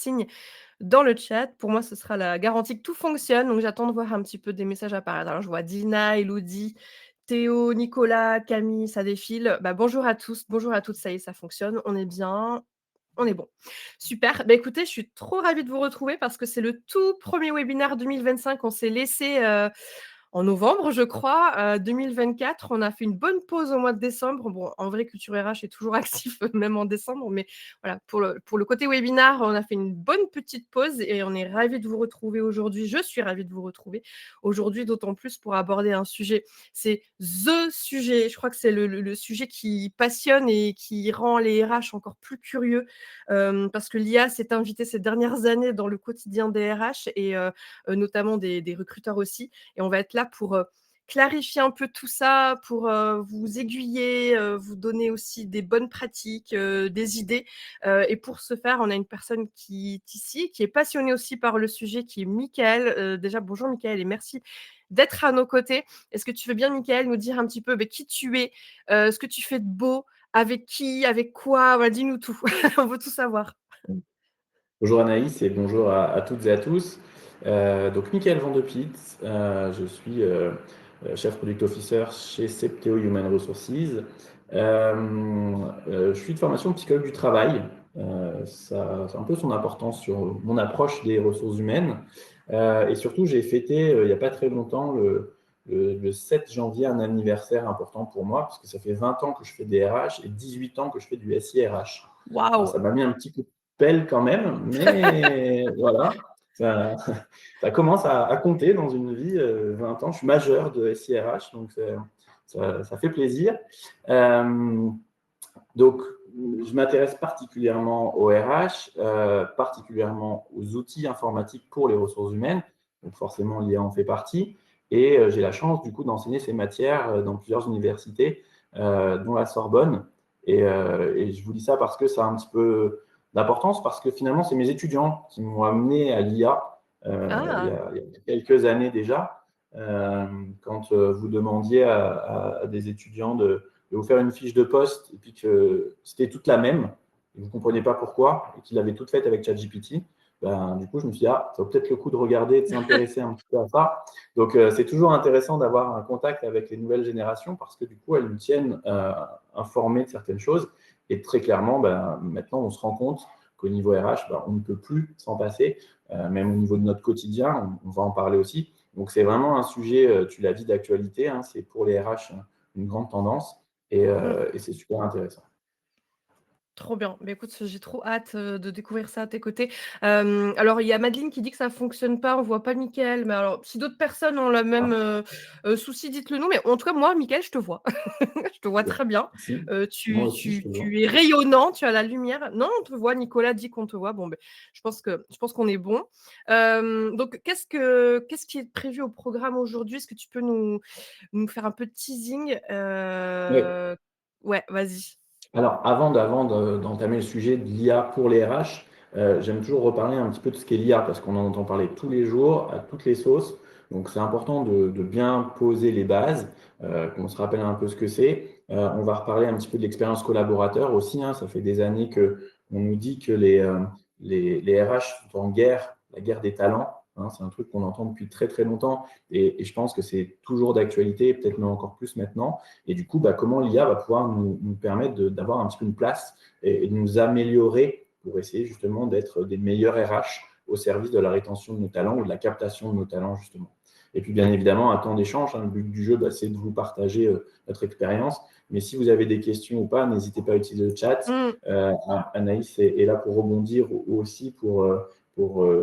signe dans le chat. Pour moi, ce sera la garantie que tout fonctionne. Donc, j'attends de voir un petit peu des messages apparaître. Alors, je vois Dina, Elodie, Théo, Nicolas, Camille, ça défile. Bah, bonjour à tous, bonjour à toutes. Ça y est, ça fonctionne. On est bien. On est bon. Super. Bah, écoutez, je suis trop ravie de vous retrouver parce que c'est le tout premier webinaire 2025. On s'est laissé en novembre, je crois, 2024. On a fait une bonne pause au mois de décembre. Bon, en vrai, Culture RH est toujours actif, même en décembre, mais voilà, pour le côté webinar, on a fait une bonne petite pause et on est ravis de vous retrouver aujourd'hui. Je suis ravie de vous retrouver aujourd'hui, d'autant plus pour aborder un sujet. C'est THE sujet. Je crois que c'est le sujet qui passionne et qui rend les RH encore plus curieux parce que l'IA s'est invitée ces dernières années dans le quotidien des RH et notamment des recruteurs aussi. Et on va être là pour clarifier un peu tout ça, pour vous aiguiller, vous donner aussi des bonnes pratiques, des idées. Et pour ce faire, on a une personne qui est ici, qui est passionnée aussi par le sujet, qui est Mickaël. Déjà, bonjour Mickaël et merci d'être à nos côtés. Est-ce que tu veux bien, Mickaël, nous dire un petit peu qui tu es, ce que tu fais de beau, avec qui, avec quoi? Voilà, dis-nous tout. On veut tout savoir. Bonjour Anaïs et bonjour à toutes et à tous. Donc Michael Van de Piet, je suis chef product officer chez Septeo Human Resources. Je suis de formation psychologue du travail. Ça a un peu son importance sur mon approche des ressources humaines. Et surtout, j'ai fêté il n'y a pas très longtemps, le 7 janvier, un anniversaire important pour moi, parce que ça fait 20 ans que je fais des RH et 18 ans que je fais du SIRH. Alors, Waouh! ça m'a mis un petit coup de pelle quand même, mais voilà, ça, ça commence à compter dans une vie, 20 ans. Je suis majeur de SIRH, donc ça fait plaisir. Donc, je m'intéresse particulièrement au RH, particulièrement aux outils informatiques pour les ressources humaines. Donc, forcément, l'IA en fait partie. Et j'ai la chance, du coup, d'enseigner ces matières dans plusieurs universités, dont la Sorbonne. Et je vous dis ça parce que ça a un petit peu d'importance, parce que finalement, c'est mes étudiants qui m'ont amené à l'IA Ah! il y a quelques années déjà. Quand vous demandiez à des étudiants de vous faire une fiche de poste et puis que c'était toute la même, et vous ne compreniez pas pourquoi, et qu'il avait toute faite avec ChatGPT, ben, du coup, je me suis dit, ça vaut peut-être le coup de regarder et de s'intéresser un petit peu à ça. Donc, c'est toujours intéressant d'avoir un contact avec les nouvelles générations parce que du coup, elles nous tiennent informés de certaines choses. Et très clairement, ben, maintenant, on se rend compte qu'au niveau RH, ben, on ne peut plus s'en passer, même au niveau de notre quotidien, on va en parler aussi. Donc, c'est vraiment un sujet, tu l'as dit, d'actualité, hein, c'est pour les RH une grande tendance. Mmh. Et c'est super intéressant. Trop bien. Bah, écoute, j'ai trop hâte, de découvrir ça à tes côtés. Alors il y a Madeleine qui dit que ça fonctionne pas, on voit pas Mickaël, mais alors si d'autres personnes ont le même, Ah, souci, dites-le nous, mais en tout cas moi, Mickaël, je te vois. Je te vois super. très bien. Merci. Moi Tu aussi, je tu te vois. tu es rayonnant, tu as la lumière. Non, on te voit, Nicolas dit qu'on te voit. Bon, beh, je pense qu'on est bon. Donc qu'est-ce qui est prévu au programme aujourd'hui? Est-ce que tu peux nous faire un peu de teasing? Oui. Ouais, vas-y. Alors, d'entamer le sujet de l'IA pour les RH, j'aime toujours reparler un petit peu de ce qu'est l'IA parce qu'on en entend parler tous les jours, à toutes les sauces. Donc, c'est important de bien poser les bases, qu'on se rappelle un peu ce que c'est. On va reparler un petit peu de l'expérience collaborateur aussi, hein. Ça fait des années qu'on nous dit que les RH sont en guerre, la guerre des talents, hein. C'est un truc qu'on entend depuis très très longtemps et je pense que c'est toujours d'actualité, peut-être même encore plus maintenant. Et du coup, bah, comment l'IA va pouvoir nous permettre d'avoir un petit peu une place et de nous améliorer pour essayer justement d'être des meilleurs RH au service de la rétention de nos talents ou de la captation de nos talents, justement. Et puis, bien évidemment, un temps d'échange, hein. Le but du jeu, bah, c'est de vous partager notre expérience. Mais si vous avez des questions ou pas, n'hésitez pas à utiliser le chat. Mmh. Euh, Anaïs est là pour rebondir ou aussi pour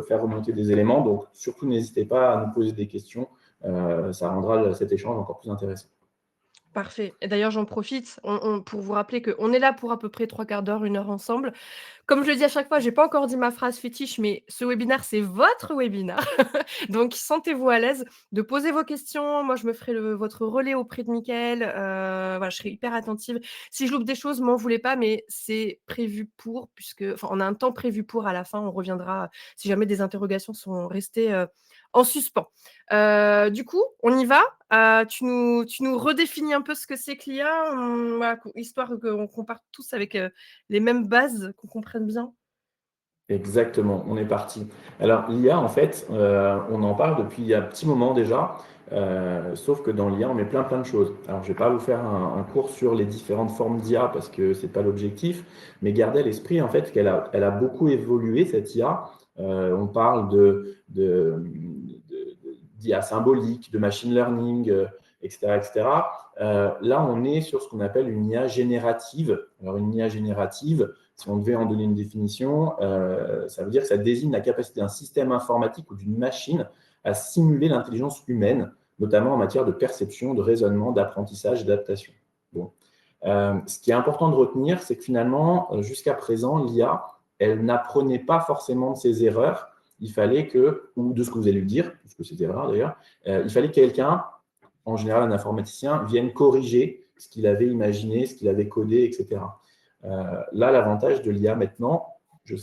faire remonter des éléments. Donc, surtout, n'hésitez pas à nous poser des questions. Ça rendra cet échange encore plus intéressant. Parfait et d'ailleurs, j'en profite, pour vous rappeler qu'on est là pour à peu près 3/4 d'heure, 1 heure ensemble. Comme je le dis à chaque fois, j'ai pas encore dit ma phrase fétiche, mais ce webinaire, c'est votre webinaire. Donc sentez-vous à l'aise de poser vos questions. Moi, je me ferai votre relais auprès de Mickaël. Voilà, je serai hyper attentive. Si je loupe des choses, m'en voulez pas, mais c'est prévu pour, puisque enfin, on a un temps prévu pour à la fin. On reviendra si jamais des interrogations sont restées, en suspens. Du coup, on y va? Tu nous redéfinis un peu ce que c'est que l'IA? Voilà, histoire qu'on parte tous avec, les mêmes bases, qu'on comprenne bien? Exactement, on est parti. Alors, l'IA, en fait, on en parle depuis un petit moment déjà, sauf que dans l'IA, on met plein de choses. Alors, je ne vais pas vous faire un cours sur les différentes formes d'IA parce que ce n'est pas l'objectif, mais gardez à l'esprit, en fait, elle a beaucoup évolué, cette IA. On parle d'IA symbolique, de machine learning, etc., etc. Là, on est sur ce qu'on appelle une IA générative. Alors, une IA générative, si on devait en donner une définition, ça veut dire que ça désigne la capacité d'un système informatique ou d'une machine à simuler l'intelligence humaine, notamment en matière de perception, de raisonnement, d'apprentissage, d'adaptation. Bon. Ce qui est important de retenir, c'est que finalement, jusqu'à présent, l'IA, elle n'apprenait pas forcément de ses erreurs. Il fallait que, ou de ce que vous allez lui dire, puisque c'est des erreurs d'ailleurs, il fallait que quelqu'un, en général un informaticien, vienne corriger ce qu'il avait imaginé, ce qu'il avait codé, etc. Là, l'avantage de l'IA maintenant, je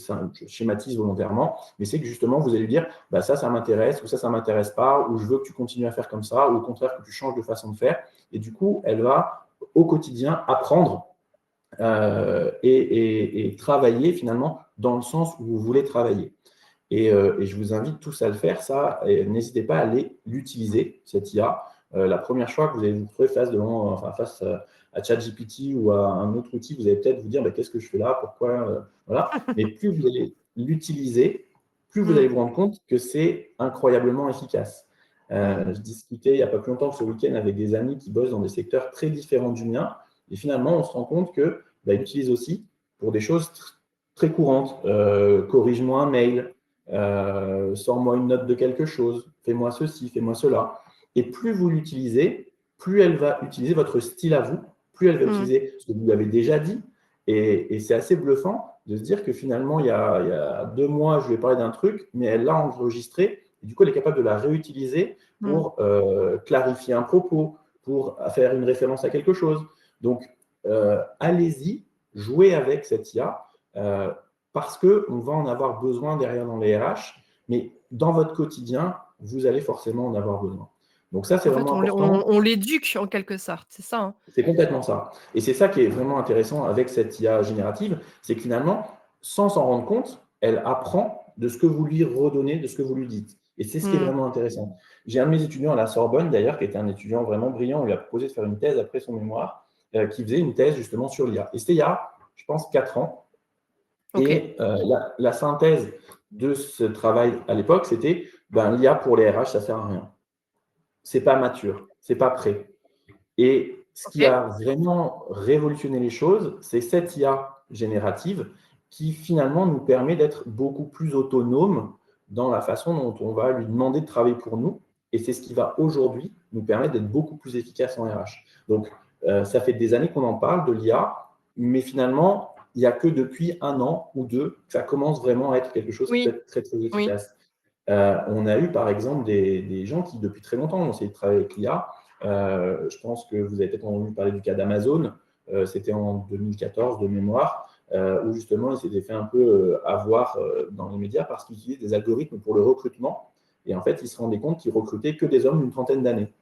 schématise volontairement, mais c'est que justement, vous allez lui dire, bah, ça m'intéresse, ou ça m'intéresse pas, ou je veux que tu continues à faire comme ça, ou au contraire que tu changes de façon de faire. Et du coup, elle va au quotidien apprendre et travailler finalement dans le sens où vous voulez travailler. Et je vous invite tous à le faire, ça, et n'hésitez pas à aller l'utiliser, cette IA. La première fois que vous allez vous retrouver face à ChatGPT ou à un autre outil, vous allez peut-être vous dire bah, qu'est-ce que je fais là, pourquoi, voilà. Mais plus vous allez l'utiliser, plus vous allez vous rendre compte que c'est incroyablement efficace. Je discutais il n'y a pas plus longtemps que ce week-end avec des amis qui bossent dans des secteurs très différents du mien, et finalement, on se rend compte qu'ils l'utilisent aussi pour des choses très courantes. Corrige-moi un mail, sors-moi une note de quelque chose, fais-moi ceci, fais-moi cela. Et plus vous l'utilisez, plus elle va utiliser votre style à vous, plus elle va utiliser ce que vous lui avez déjà dit. Et c'est assez bluffant de se dire que finalement, il y a 2 mois, je lui ai parlé d'un truc, mais elle l'a enregistré. Et du coup, elle est capable de la réutiliser pour clarifier un propos, pour faire une référence à quelque chose. Donc, allez-y, jouez avec cette IA. Parce qu'on va en avoir besoin derrière dans les RH, mais dans votre quotidien, vous allez forcément en avoir besoin. Donc ça, c'est En fait, vraiment important. on l'éduque en quelque sorte, c'est ça, hein? C'est complètement ça. Et c'est ça qui est vraiment intéressant avec cette IA générative, c'est que finalement, sans s'en rendre compte, elle apprend de ce que vous lui redonnez, de ce que vous lui dites. Et c'est ce qui est vraiment intéressant. J'ai un de mes étudiants à la Sorbonne, d'ailleurs, qui était un étudiant vraiment brillant, on lui a proposé de faire une thèse après son mémoire, qui faisait une thèse justement sur l'IA. Et c'était il y a, je pense, 4 ans. OK. Et la synthèse de ce travail à l'époque, c'était l'IA pour les RH, ça ne sert à rien. Ce n'est pas mature, ce n'est pas prêt. Et ce qui OK. a vraiment révolutionné les choses, c'est cette IA générative qui finalement nous permet d'être beaucoup plus autonomes dans la façon dont on va lui demander de travailler pour nous. Et c'est ce qui va aujourd'hui nous permettre d'être beaucoup plus efficace en RH. Donc, ça fait des années qu'on en parle de l'IA, mais finalement, il n'y a que depuis 1 an ou 2 que ça commence vraiment à être quelque chose qui peut Oui, être très, très oui. efficace. On a eu par exemple des gens qui, depuis très longtemps, ont essayé de travailler avec l'IA. Je pense que vous avez peut-être entendu parler du cas d'Amazon. C'était en 2014 de mémoire, où justement, ils s'étaient fait un peu avoir dans les médias parce qu'ils utilisaient des algorithmes pour le recrutement. Et en fait, ils se rendaient compte qu'ils recrutaient que des hommes d'une trentaine d'années.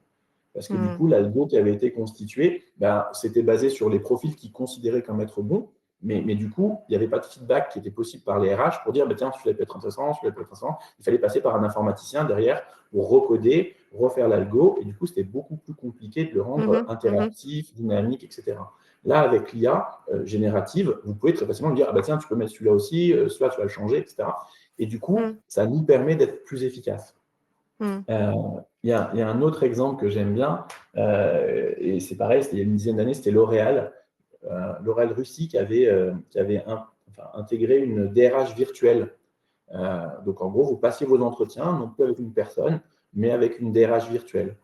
Parce que du coup, l'algo qui avait été constitué, c'était basé sur les profils qu'ils considéraient comme être bons. Mais du coup, il n'y avait pas de feedback qui était possible par les RH pour dire tiens, celui-là peut être intéressant, celui-là peut être intéressant. Il fallait passer par un informaticien derrière pour recoder, refaire l'algo. Et du coup, c'était beaucoup plus compliqué de le rendre interactif, dynamique, etc. Là, avec l'IA générative, vous pouvez très facilement lui dire tiens, tu peux mettre celui-là aussi, celui-là, tu vas le changer, etc. Et du coup, ça nous permet d'être plus efficaces. Il y a un autre exemple que j'aime bien, et c'est pareil, c'était il y a une dizaine d'années, c'était L'Oréal. L'Oréal Russie qui avait intégré une DRH virtuelle. Donc en gros, vous passiez vos entretiens, non plus avec une personne, mais avec une DRH virtuelle.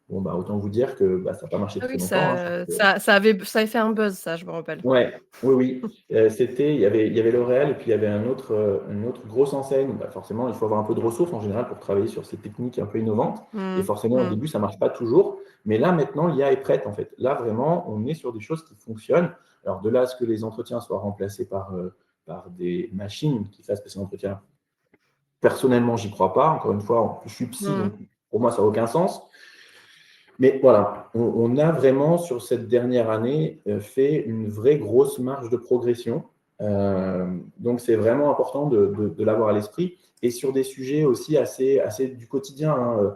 Bon, autant vous dire que ça n'a pas marché Ah très oui, longtemps. ça avait fait un buzz, ça, je me rappelle. Ouais, oui. Il y avait L'Oréal et puis il y avait une autre grosse enseigne. Forcément, il faut avoir un peu de ressources en général pour travailler sur ces techniques un peu innovantes. Et forcément, au début, ça ne marche pas toujours. Mais là, maintenant, l'IA est prête, en fait. Là, vraiment, on est sur des choses qui fonctionnent. Alors, de là à ce que les entretiens soient remplacés par des machines qui fassent ces entretiens, personnellement, j'y crois pas. Encore une fois, je suis psy, donc pour moi, ça n'a aucun sens. Mais voilà, on a vraiment, sur cette dernière année, fait une vraie grosse marge de progression. Donc, c'est vraiment important de l'avoir à l'esprit. Et sur des sujets aussi assez du quotidien, hein,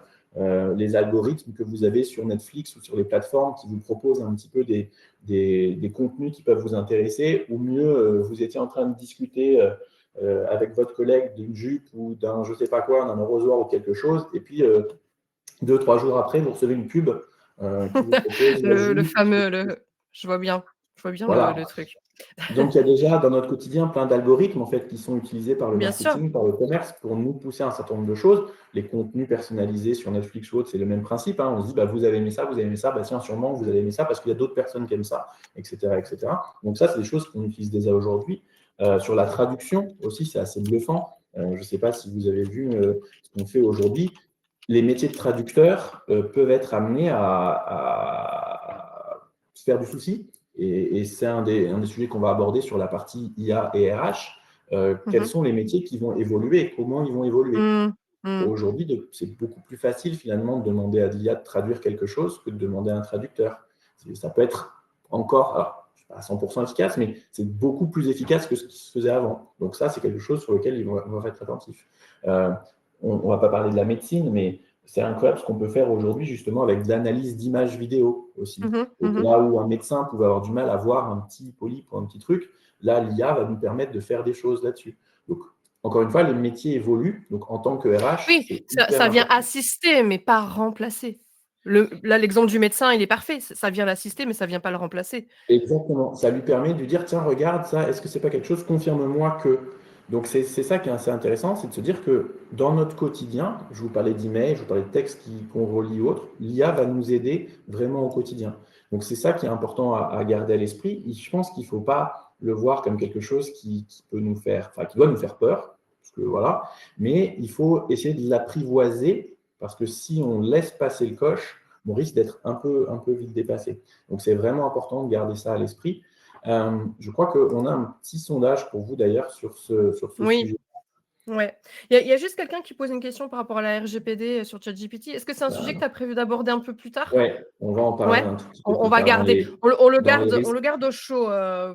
les algorithmes que vous avez sur Netflix ou sur les plateformes qui vous proposent un petit peu des contenus qui peuvent vous intéresser, ou mieux, vous étiez en train de discuter avec votre collègue d'une jupe ou d'un je ne sais pas quoi, d'un arrosoir ou quelque chose, et puis 2, 3 jours après, vous recevez une pub qui vous propose la Le jupe. fameux, je vois bien Voilà. le truc. Donc, il y a déjà dans notre quotidien plein d'algorithmes en fait, qui sont utilisés par le Bien sûr. marketing, par le commerce, pour nous pousser un certain nombre de choses. Les contenus personnalisés sur Netflix ou autre, c'est le même principe, hein. On se dit, bah, vous avez aimé ça, vous avez aimé ça, bah, tiens, sûrement, vous avez aimé ça parce qu'il y a d'autres personnes qui aiment ça, etc. etc. Donc ça, c'est des choses qu'on utilise déjà aujourd'hui. Sur la traduction aussi, c'est assez bluffant. Je ne sais pas si vous avez vu ce qu'on fait aujourd'hui. Les métiers de traducteurs peuvent être amenés à se faire du souci. Et c'est un des sujets qu'on va aborder sur la partie IA et RH. Quels Mhm. sont les métiers qui vont évoluer et comment ils vont évoluer? Mm, mm. Aujourd'hui, c'est beaucoup plus facile finalement de demander à l'IA de traduire quelque chose que de demander à un traducteur. Ça peut être encore, alors, je suis pas à 100% efficace, mais c'est beaucoup plus efficace que ce qui se faisait avant. Donc ça, c'est quelque chose sur lequel on va être attentif. On ne va pas parler de la médecine, mais c'est incroyable ce qu'on peut faire aujourd'hui justement avec de l'analyse d'images vidéo aussi. Mhm, Et mhm. là où un médecin pouvait avoir du mal à voir un petit polype ou un petit truc, là, l'IA va nous permettre de faire des choses là-dessus. Donc, encore une fois, les métiers évoluent. Donc, en tant que RH, Oui, c'est hyper ça vient important. assister, mais pas remplacer. Là, l'exemple du médecin, il est parfait. Ça vient l'assister, mais ça vient pas le remplacer. Exactement. Ça lui permet de lui dire, tiens, regarde ça, est-ce que c'est pas quelque chose, confirme-moi que. Donc, c'est ça qui est assez intéressant, c'est de se dire que dans notre quotidien, je vous parlais d'emails, je vous parlais de textes qu'on relie ou autres, l'IA va nous aider vraiment au quotidien. Donc, c'est ça qui est important à garder à l'esprit. Et je pense qu'il ne faut pas le voir comme quelque chose qui peut nous faire, enfin, qui doit nous faire peur, parce que voilà, mais il faut essayer de l'apprivoiser, parce que si on laisse passer le coche, on risque d'être un peu vite dépassé. Donc, c'est vraiment important de garder ça à l'esprit. Je crois qu'on a un petit sondage pour vous d'ailleurs sur ce Oui. sujet. Ouais. Il y a juste quelqu'un qui pose une question par rapport à la RGPD sur ChatGPT. Est-ce que c'est un sujet que tu as prévu d'aborder un peu plus tard? Ouais, on va en parler Ouais? un tout petit peu On plus va tard garder, dans les on risques. le garde au chaud,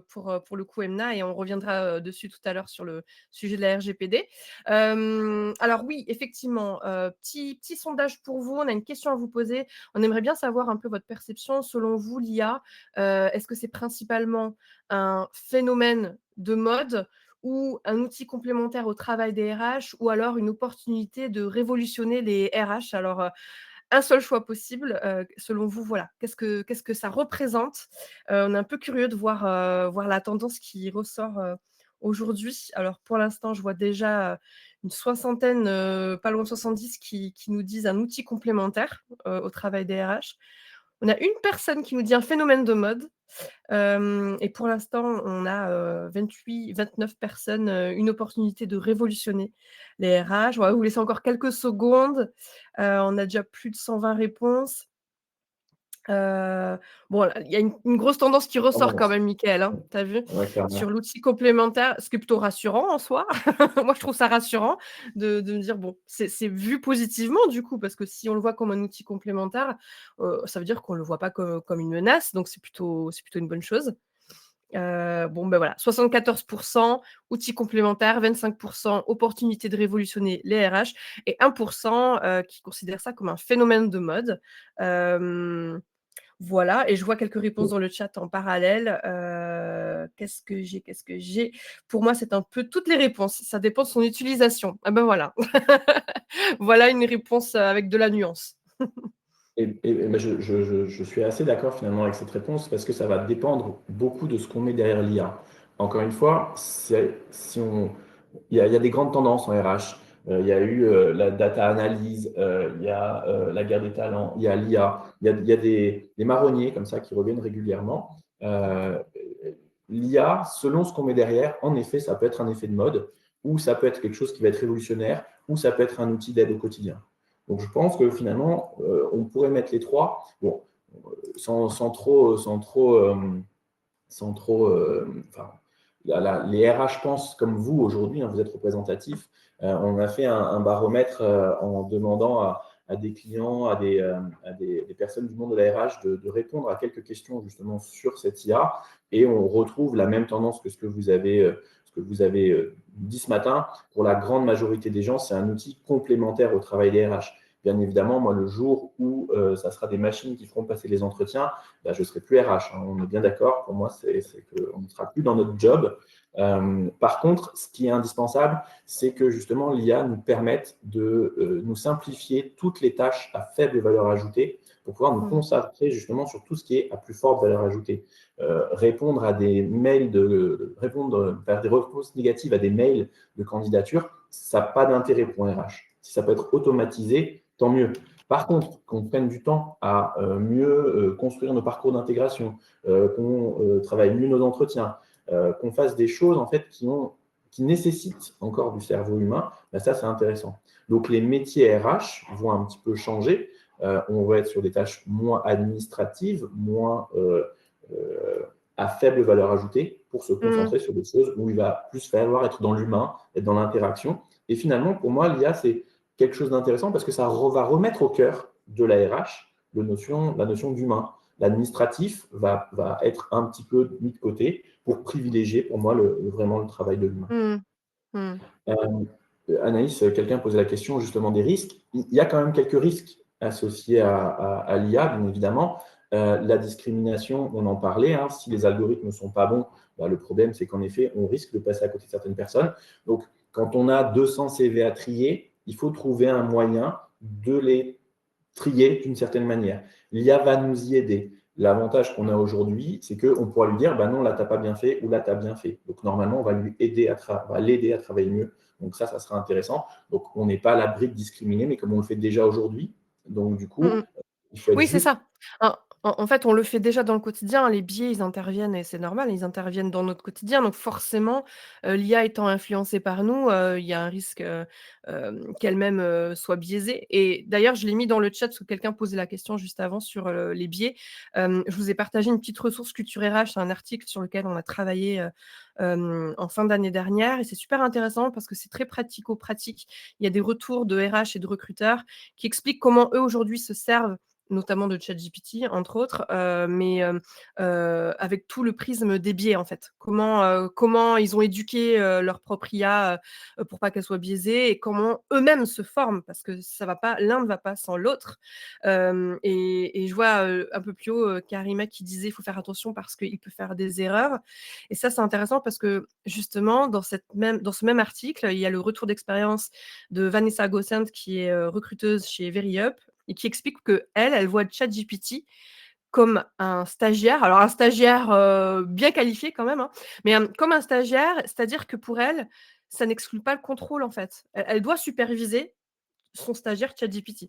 pour le coup, Emna, et on reviendra, dessus tout à l'heure sur le sujet de la RGPD. Alors oui, effectivement, petit sondage pour vous. On a une question à vous poser. On aimerait bien savoir un peu votre perception. Selon vous, l'IA, est-ce que c'est principalement un phénomène de mode ou un outil complémentaire au travail des RH, ou alors une opportunité de révolutionner les RH? Alors, un seul choix possible, selon vous, voilà. Qu'est-ce que ça représente? On est un peu curieux de voir la tendance qui ressort, aujourd'hui. Alors pour l'instant, je vois déjà, une soixantaine, pas loin de 70 qui nous disent un outil complémentaire, au travail des RH. On a une personne qui nous dit un phénomène de mode. Et pour l'instant, on a, 28-29 personnes, une opportunité de révolutionner les RH. On va vous laisser encore quelques secondes. On a déjà plus de 120 réponses. Bon, il y a une grosse tendance qui ressort quand Tendance. même, Mickaël, hein, tu as vu? Ouais, Sur clairement. l'outil complémentaire, ce qui est plutôt rassurant en soi. Moi, je trouve ça rassurant de me dire: «Bon, c'est vu positivement du coup», parce que si on le voit comme un outil complémentaire, ça veut dire qu'on le voit pas comme une menace, donc c'est plutôt une bonne chose. Bon, ben, voilà, 74 outils complémentaires, 25 opportunité de révolutionner les RH, et 1 qui considèrent ça comme un phénomène de mode. Hem, voilà, et je vois quelques réponses dans le chat en parallèle. Qu'est-ce que j'ai? Qu'est-ce que j'ai? Pour moi, c'est un peu toutes les réponses, ça dépend de son utilisation. Ah ben, voilà. Voilà une réponse, avec de la nuance. Ben, je suis assez d'accord finalement avec cette réponse parce que ça va dépendre beaucoup de ce qu'on met derrière l'IA. Encore une fois, il y a des grandes tendances en RH. Il y a eu la data analyse, il y a la guerre des talents, il y a l'IA, il y a des marronniers comme ça qui reviennent régulièrement. Euh, L'IA, selon ce qu'on met derrière, en effet, ça peut être un effet de mode, ou ça peut être quelque chose qui va être révolutionnaire, ou ça peut être un outil d'aide au quotidien. Donc, je pense que finalement, on pourrait mettre les trois, bon, sans trop, enfin, les RH pensent comme vous aujourd'hui, hein, vous êtes représentatif. On a fait un baromètre en demandant à des clients, des personnes du monde de la RH de répondre à quelques questions justement sur cette IA. et on retrouve la même tendance que ce que vous avez dit ce matin. Pour la grande majorité des gens, c'est un outil complémentaire au travail des RH. Bien évidemment, moi, le jour où ça sera des machines qui feront passer les entretiens, je ne serai plus RH. Hein. On est bien d'accord. Pour moi, c'est qu'on ne sera plus dans notre job. Par contre, ce qui est indispensable, c'est que justement l'IA nous permette de nous simplifier toutes les tâches à faible valeur ajoutée pour pouvoir nous concentrer justement sur tout ce qui est à plus forte valeur ajoutée. Répondre à des mails, faire des réponses négatives à des mails de candidature, ça n'a pas d'intérêt pour un RH. Si ça peut être automatisé, tant mieux. Par contre, qu'on prenne du temps à mieux construire nos parcours d'intégration, qu'on travaille mieux nos entretiens, qu'on fasse des choses en fait qui nécessitent encore du cerveau humain, ça c'est intéressant. Donc les métiers RH vont un petit peu changer. On va être sur des tâches moins administratives, moins à faible valeur ajoutée pour se concentrer sur des choses où il va plus falloir être dans l'humain, être dans l'interaction. Et finalement, pour moi, l'IA, c'est quelque chose d'intéressant parce que ça va remettre au cœur de la RH la notion d'humain. L'administratif va être un petit peu mis de côté pour privilégier, pour moi, vraiment le travail de l'humain. Anaïs, quelqu'un posait la question justement des risques. Il y a quand même quelques risques associés à l'IA, bien évidemment. La discrimination, on en parlait. Hein, si les algorithmes ne sont pas bons, le problème, c'est qu'en effet, on risque de passer à côté de certaines personnes. Donc, quand on a 200 CV à trier, il faut trouver un moyen de les trier d'une certaine manière. L'IA va nous y aider. L'avantage qu'on a aujourd'hui, c'est qu'on pourra lui dire non, là, tu n'as pas bien fait ou là, tu as bien fait. Donc, normalement, on va l'aider à travailler mieux. Donc, ça sera intéressant. Donc, on n'est pas à l'abri de discriminer, mais comme on le fait déjà aujourd'hui, donc du coup, il faut être Oui, c'est juste. ça. En fait, on le fait déjà dans le quotidien. Les biais, ils interviennent et c'est normal, ils interviennent dans notre quotidien. Donc forcément, l'IA étant influencée par nous, il y a un risque, qu'elle-même, soit biaisée. Et d'ailleurs, je l'ai mis dans le chat parce que quelqu'un posait la question juste avant sur, les biais. Je vous ai partagé une petite ressource Culture RH, c'est un article sur lequel on a travaillé, en fin d'année dernière et c'est super intéressant parce que c'est très pratico-pratique. Il y a des retours de RH et de recruteurs qui expliquent comment eux, aujourd'hui, se servent notamment de ChatGPT, entre autres, mais avec tout le prisme des biais, en fait. Comment ils ont éduqué leur propre IA pour pas qu'elle soit biaisée et comment eux-mêmes se forment, parce que ça va pas, l'un ne va pas sans l'autre. Et je vois un peu plus haut Karima qui disait il faut faire attention parce qu'il peut faire des erreurs. Et ça, c'est intéressant parce que justement, dans ce même article, il y a le retour d'expérience de Vanessa Gossent, qui est recruteuse chez VeryUp, et qui explique qu'elle voit ChatGPT comme un stagiaire, alors un stagiaire bien qualifié quand même, hein, mais comme un stagiaire, c'est-à-dire que pour elle, ça n'exclut pas le contrôle en fait. Elle doit superviser son stagiaire ChatGPT.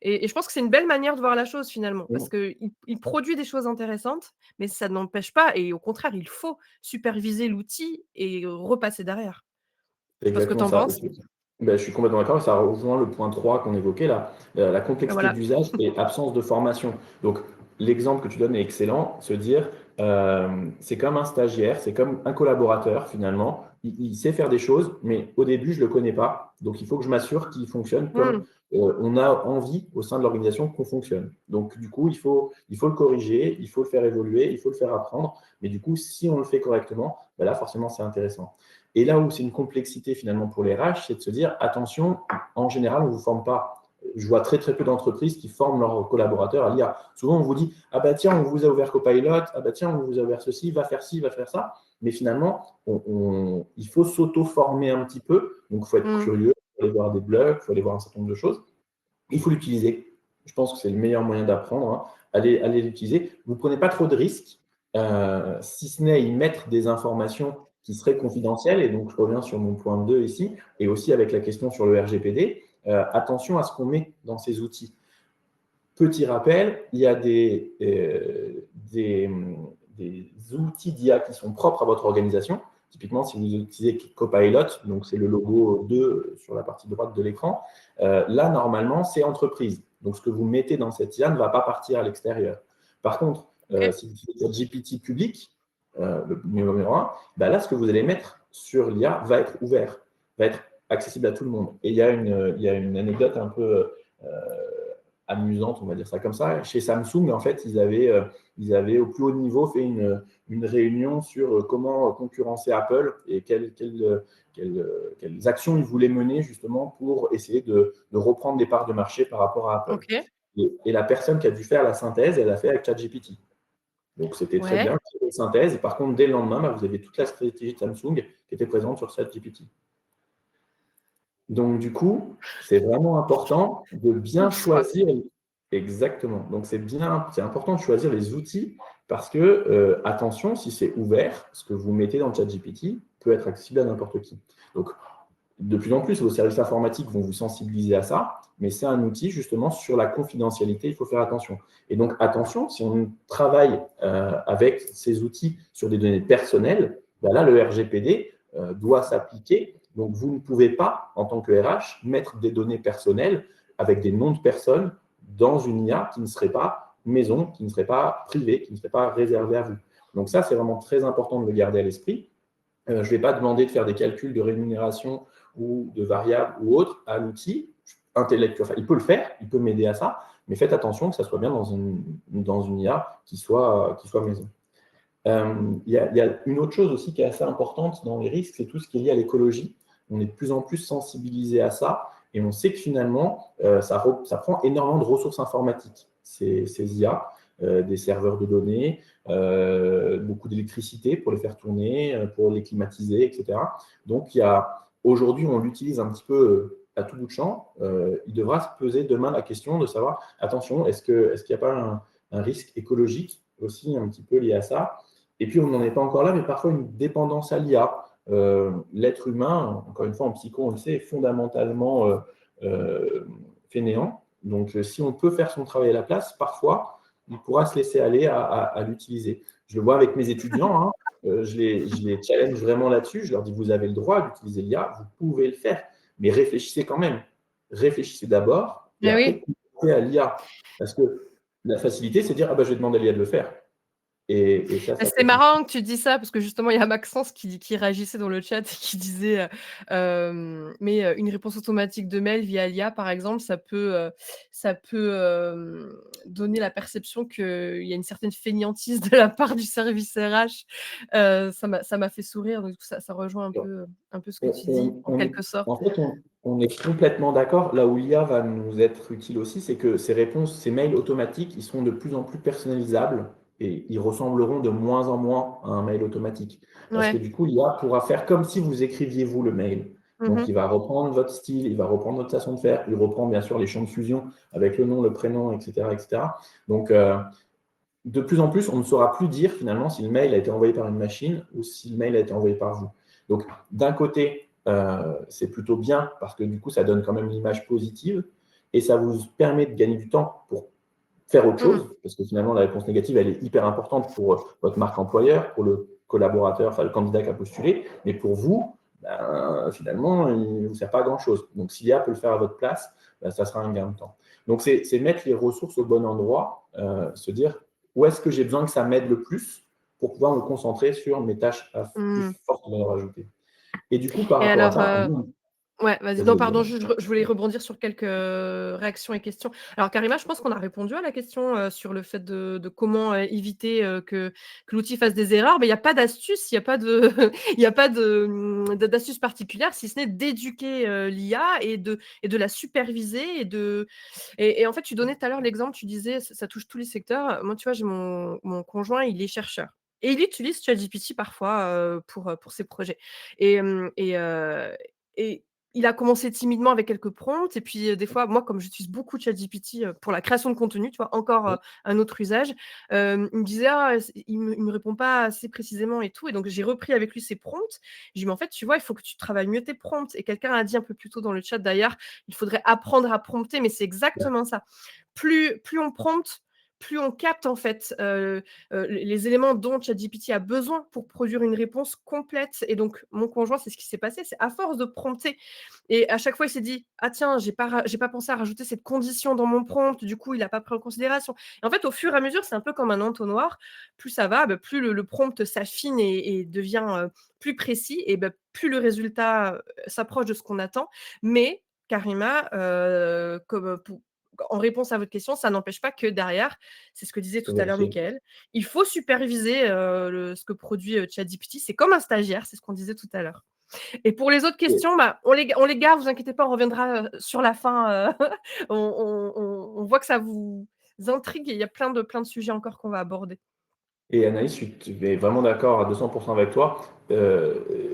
Et je pense que c'est une belle manière de voir la chose finalement, parce qu'il produit des choses intéressantes, mais ça n'empêche pas, et au contraire, il faut superviser l'outil et repasser derrière. C'est Je sais pas ce que tu exactement en ça. penses. Je suis complètement d'accord et ça rejoint le point 3 qu'on évoquait là, la complexité Voilà. d'usage et absence de formation. Donc, l'exemple que tu donnes est excellent, se dire, c'est comme un stagiaire, c'est comme un collaborateur finalement, il sait faire des choses, mais au début, je ne le connais pas, donc il faut que je m'assure qu'il fonctionne comme on a envie au sein de l'organisation qu'on fonctionne. Donc, du coup, il faut le corriger, il faut le faire évoluer, il faut le faire apprendre, mais du coup, si on le fait correctement, là, forcément, c'est intéressant. Et là où c'est une complexité finalement pour les RH, c'est de se dire, attention, en général, on ne vous forme pas. Je vois très très peu d'entreprises qui forment leurs collaborateurs à l'IA. Souvent, on vous dit, ah bah tiens, on vous a ouvert Copilot, ah bah tiens, on vous a ouvert ceci, va faire ci, va faire ça. Mais finalement, il faut s'auto-former un petit peu. Donc, il faut être curieux, il faut aller voir des blogs, il faut aller voir un certain nombre de choses. Il faut l'utiliser. Je pense que c'est le meilleur moyen d'apprendre. Hein. Allez l'utiliser. Vous ne prenez pas trop de risques, si ce n'est à y mettre des informations qui seraient confidentielles. Et donc, je reviens sur mon point 2 ici, et aussi avec la question sur le RGPD. Attention à ce qu'on met dans ces outils. Petit rappel, il y a des outils d'IA qui sont propres à votre organisation. Typiquement, si vous utilisez Copilot, donc c'est le logo 2 sur la partie droite de l'écran, là, normalement, c'est entreprise. Donc, ce que vous mettez dans cette IA ne va pas partir à l'extérieur. Par contre, si vous utilisez GPT public, le numéro 1, là, ce que vous allez mettre sur l'IA va être ouvert, va être accessible à tout le monde. Et il y a une anecdote un peu amusante, on va dire ça comme ça. Chez Samsung, en fait, ils avaient au plus haut niveau fait une réunion sur comment concurrencer Apple et quelles actions ils voulaient mener justement pour essayer de reprendre des parts de marché par rapport à Apple. OK. Et la personne qui a dû faire la synthèse, elle a fait avec ChatGPT. Donc c'était très Ouais. bien, une synthèse. Et par contre, dès le lendemain, bah, vous avez toute la stratégie de Samsung qui était présente sur ChatGPT. Donc, du coup, c'est vraiment important de bien Oups, quoi. choisir. Exactement. Donc, c'est important de choisir les outils parce que, attention, si c'est ouvert, ce que vous mettez dans le ChatGPT peut être accessible à n'importe qui. Donc, de plus en plus, vos services informatiques vont vous sensibiliser à ça, mais c'est un outil justement sur la confidentialité, il faut faire attention. Et donc, attention, si on travaille avec ces outils sur des données personnelles, ben là, le RGPD doit s'appliquer. Donc, vous ne pouvez pas, en tant que RH, mettre des données personnelles avec des noms de personnes dans une IA qui ne serait pas maison, qui ne serait pas privée, qui ne serait pas réservée à vous. Donc ça, c'est vraiment très important de le garder à l'esprit. Je ne vais pas demander de faire des calculs de rémunération ou de variables ou autres à l'outil intellectuel. Enfin, il peut le faire, il peut m'aider à ça, mais faites attention que ça soit bien dans une IA qui soit maison. Il y a une autre chose aussi qui est assez importante dans les risques, c'est tout ce qui est lié à l'écologie. On est de plus en plus sensibilisé à ça et on sait que finalement, ça prend énormément de ressources informatiques, ces IA, des serveurs de données, beaucoup d'électricité pour les faire tourner, pour les climatiser, etc. Donc, aujourd'hui, on l'utilise un petit peu à tout bout de champ. Il devra se poser demain la question de savoir, attention, est-ce qu'il n'y a pas un risque écologique aussi un petit peu lié à ça? Et puis, on n'en est pas encore là, mais parfois une dépendance à l'IA. L'être humain, encore une fois, en psycho, on le sait, est fondamentalement fainéant. Donc, si on peut faire son travail à la place, parfois, il pourra se laisser aller à l'utiliser. Je le vois avec mes étudiants, hein, je les challenge vraiment là-dessus. Je leur dis, vous avez le droit d'utiliser l'IA, vous pouvez le faire, mais réfléchissez quand même. Réfléchissez d'abord et Eh après, oui. pensez à l'IA. Parce que la facilité, c'est de dire, ah ben, je vais demander à l'IA de le faire. Et ça, Bah, ça c'est peut faire. marrant que tu dis ça parce que justement, il y a Maxence qui réagissait dans le chat et qui disait, mais une réponse automatique de mail via l'IA, par exemple, ça peut donner la perception qu'il y a une certaine fainéantise de la part du service RH. Ça m'a fait sourire, donc ça rejoint un peu ce que tu dis, en quelque sorte. En fait, on est complètement d'accord. Là où l'IA va nous être utile aussi, c'est que ces réponses, ces mails automatiques, ils seront de plus en plus personnalisables et ils ressembleront de moins en moins à un mail automatique. Parce que Ouais. du coup, l'IA pourra faire comme si vous écriviez vous le mail. Donc, il Mmh. va reprendre votre style, il va reprendre votre façon de faire, il reprend bien sûr les champs de fusion avec le nom, le prénom, etc., etc. Donc, de plus en plus, on ne saura plus dire finalement si le mail a été envoyé par une machine ou si le mail a été envoyé par vous. Donc, d'un côté, c'est plutôt bien parce que du coup, ça donne quand même l'image positive et ça vous permet de gagner du temps pour faire autre Mmh. chose parce que finalement, la réponse négative, elle est hyper importante pour votre marque employeur, pour le collaborateur, enfin le candidat qui a postulé, mais pour vous, ben, finalement, il ne vous sert pas à grand-chose. Donc, si l'IA peut le faire à votre place, ben, ça sera un gain de temps. Donc, c'est mettre les ressources au bon endroit, se dire où est-ce que j'ai besoin que ça m'aide le plus pour pouvoir me concentrer sur mes tâches à plus Mmh. forte valeur ajoutée. Et du coup, par Et rapport à alors, ça, ouais, vas-y. vas-y, Non, vas-y, pardon, vas-y. je voulais rebondir sur quelques, réactions et questions. Alors Karima, je pense qu'on a répondu à la question, sur le fait de comment, éviter, que l'outil fasse des erreurs, mais il y a pas d'astuce, il y a pas de il y a pas de, d'astuce particulière, si ce n'est d'éduquer, l'IA et de la superviser et en fait, tu donnais tout à l'heure l'exemple, tu disais ça touche tous les secteurs. Moi, tu vois, j'ai mon conjoint, il est chercheur et il utilise ChatGPT parfois, pour ses projets et il a commencé timidement avec quelques prompts et puis, des fois, moi, comme j'utilise beaucoup ChatGPT, pour la création de contenu, tu vois? Encore, Oui, un autre usage, il me disait: «Ah, il me répond pas assez précisément et tout» et donc j'ai repris avec lui ses prompts. Je lui ai dit: «Mais en fait, tu vois, il faut que tu travailles mieux tes prompts» et quelqu'un a dit un peu plus tôt dans le chat d'ailleurs, il faudrait apprendre à prompter, mais c'est exactement ça. Plus on prompte, plus on capte en fait, les éléments dont ChatGPT a besoin pour produire une réponse complète et donc mon conjoint, c'est ce qui s'est passé, c'est à force de prompter et à chaque fois, il s'est dit: «Ah tiens, j'ai pas pensé à rajouter cette condition dans mon prompt», du coup, il a pas pris en considération et en fait, au fur et à mesure, c'est un peu comme un entonnoir, plus ça va, bah, plus le prompt s'affine et devient, plus précis et bah, plus le résultat, s'approche de ce qu'on attend mais Karima, comme, en réponse à votre question, ça n'empêche pas que derrière, c'est ce que disait tout à l'heure Vérifier. Mickaël, il faut superviser, ce que produit, ChatGPT. C'est comme un stagiaire, c'est ce qu'on disait tout à l'heure. Et pour les autres Et, questions, bah, on les garde, vous inquiétez pas, on reviendra, sur la fin, on voit que ça vous intrigue et il y a plein de sujets encore qu'on va aborder. et Anaïs, je suis vraiment d'accord à 200% avec toi.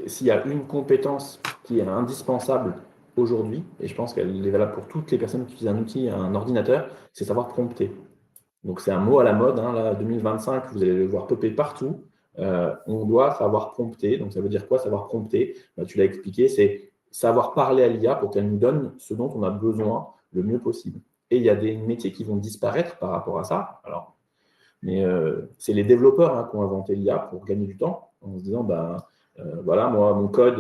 S'il y a une compétence qui est indispensable aujourd'hui, et je pense qu'elle est valable pour toutes les personnes qui utilisent un outil, un ordinateur, c'est savoir prompter. Donc c'est un mot à la mode, hein, là, 2025, vous allez le voir popper partout. On doit savoir prompter. Donc ça veut dire quoi, savoir prompter? Tu l'as expliqué, c'est savoir parler à l'IA pour qu'elle nous donne ce dont on a besoin le mieux possible. Et il y a des métiers qui vont disparaître par rapport à ça. Alors, mais c'est les développeurs, hein, qui ont inventé l'IA pour gagner du temps, en se disant, voilà, moi, mon code,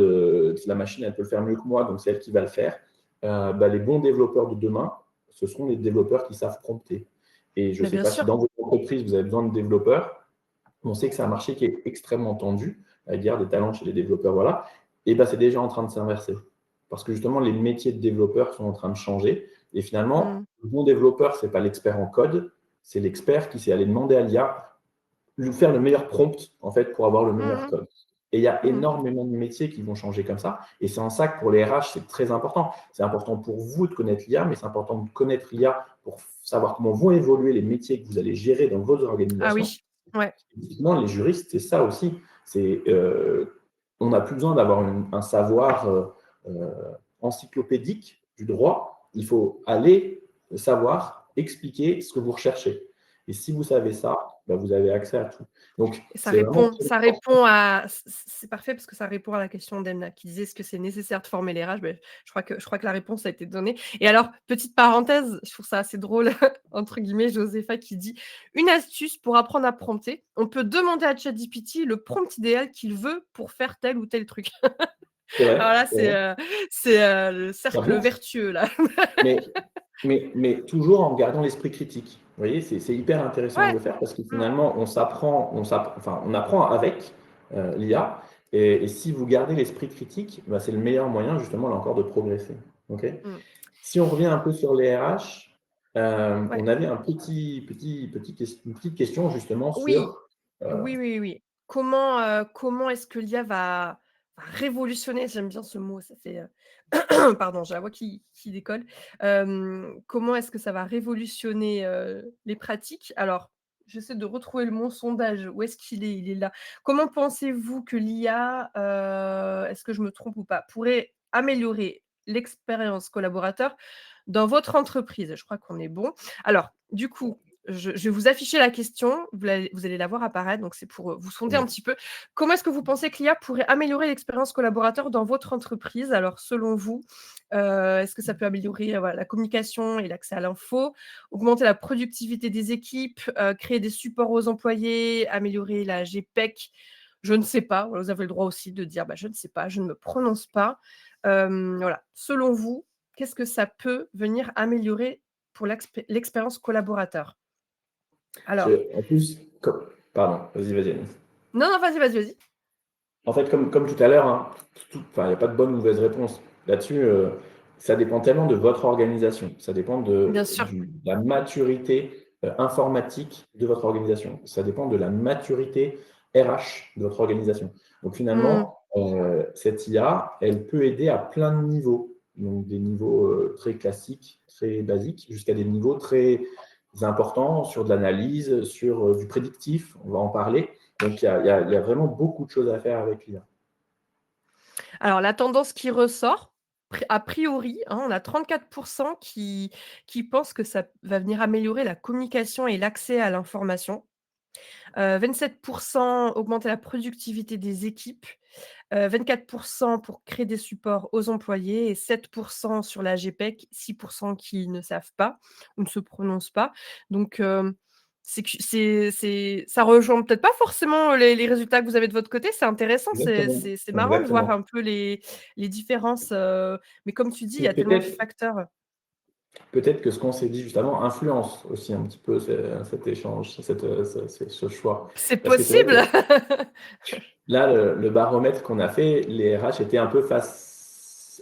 la machine, elle peut le faire mieux que moi, donc c'est elle qui va le faire. Les bons développeurs de demain, ce seront les développeurs qui savent prompter. Et je ne Mais sais bien pas si sûr. dans votre entreprise, vous avez besoin de développeurs. On sait que c'est un marché qui est extrêmement tendu, la guerre des talents chez les développeurs, voilà. Et c'est déjà en train de s'inverser. Parce que justement, les métiers de développeurs sont en train de changer. Et finalement, Mmh. le bon développeur, ce n'est pas l'expert en code, c'est l'expert qui sait aller demander à l'IA, lui faire le meilleur prompt, en fait, pour avoir le meilleur Mmh. code. Et il y a Mmh. énormément de métiers qui vont changer comme ça. Et c'est en ça que pour les RH, c'est très important. C'est important pour vous de connaître l'IA, mais c'est important de connaître l'IA pour savoir comment vont évoluer les métiers que vous allez gérer dans vos Ah organisations. oui, ouais. Typiquement, les juristes, c'est ça aussi. C'est, on n'a plus besoin d'avoir un savoir euh, encyclopédique du droit. Il faut aller savoir expliquer ce que vous recherchez. Et si vous savez ça, vous avez accès à tout. Donc, Et ça c'est vraiment répond très ça important. répond à c'est parfait parce que ça répond à la question d'Emna qui disait: «Est-ce que c'est nécessaire de former les RH?» Je crois que la réponse a été donnée et alors, petite parenthèse, je trouve ça assez drôle, entre guillemets, Josépha qui dit: «Une astuce pour apprendre à prompter, on peut demander à ChatGPT le prompt idéal qu'il veut pour faire tel ou tel truc». C'est Alors vrai, là, c'est vrai. le Ça cercle booste. vertueux là. Mais, mais toujours en gardant l'esprit critique. Vous voyez, c'est hyper intéressant de Ouais. le faire parce que Mmh. finalement, on apprend avec l'IA. Et si vous gardez l'esprit critique, c'est le meilleur moyen, justement, là encore, de progresser. Ok. Mmh. Si on revient un peu sur les RH, Ouais. on avait une petite question, justement, Oui. sur. euh, Oui, oui, oui. Comment est-ce que l'IA va révolutionner, j'aime bien ce mot, ça fait, pardon, j'ai la voix qui décolle. Comment est-ce que ça va révolutionner, les pratiques? Alors, j'essaie de retrouver mon sondage. Où est-ce qu'il est? Il est là. Comment pensez-vous que l'IA, est-ce que je me trompe ou pas, pourrait améliorer l'expérience collaborateur dans votre entreprise? Je crois qu'on est bon. Alors, du coup, je vais vous afficher la question, vous allez la voir apparaître, donc c'est pour, vous sonder un petit peu. Comment est-ce que vous pensez que l'IA pourrait améliorer l'expérience collaborateur dans votre entreprise? Alors selon vous, est-ce que ça peut améliorer, voilà, la communication et l'accès à l'info, augmenter la productivité des équipes, créer des supports aux employés, améliorer la GPEC? Je ne sais pas. Voilà, vous avez le droit aussi de dire: «Bah, je ne sais pas, je ne me prononce pas». Voilà, selon vous, qu'est-ce que ça peut venir améliorer pour l'expérience collaborateur? Alors En plus, pardon, vas-y, Annie. non, non, vas-y, vas-y, vas-y. En fait, comme tout à l'heure, hein, il n'y a pas de bonne ou mauvaise réponse. Là-dessus, ça dépend tellement de votre organisation. Ça dépend Bien de sûr. la maturité informatique de votre organisation. Ça dépend de la maturité RH de votre organisation. Donc Mmh. finalement, cette IA, elle peut aider à plein de niveaux. Donc des niveaux très classiques, très basiques, jusqu'à des niveaux très importants sur de l'analyse, sur du prédictif, on va en parler. Donc, il y a vraiment beaucoup de choses à faire avec l'IA. Alors la tendance qui ressort, a priori, hein, on a 34 qui pensent que ça va venir améliorer la communication et l'accès à l'information. 27 augmenter la productivité des équipes, 24 pour créer des supports aux employés et 7 sur la GPEC, 6 qui ne savent pas ou ne se prononcent pas. Donc, ça rejoint peut-être pas forcément les résultats que vous avez de votre côté. C'est intéressant, c'est Exactement, c'est c'est marrant de voir un exactement. peu les différences, mais comme tu dis, il y Et a tellement de facteurs. peut-être que ce qu'on s'est dit juste avant influence aussi un petit peu cet échange, ce choix. C'est Parce que c'est vrai que possible! là, le baromètre qu'on a fait, les RH étaient un peu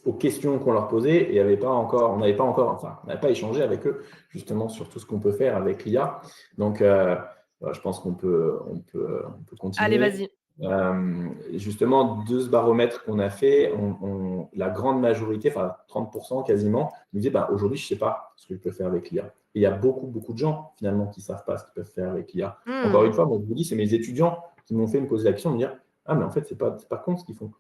aux questions qu'on leur posait et on n'avait pas échangé avec eux justement sur tout ce qu'on peut faire avec l'IA. Donc, je pense qu'on peut Allez, continuer. vas-y. Justement, de ce baromètre qu'on a fait, la grande majorité, enfin 30% quasiment, nous disaient aujourd'hui, je ne sais pas ce que je peux faire avec l'IA. Et il y a beaucoup, beaucoup de gens finalement qui ne savent pas ce qu'ils peuvent faire avec l'IA. Encore une fois, moi, je vous dis, c'est mes étudiants qui m'ont fait me poser la question de me dire ah, mais en fait, c'est pas con ce qu'ils font.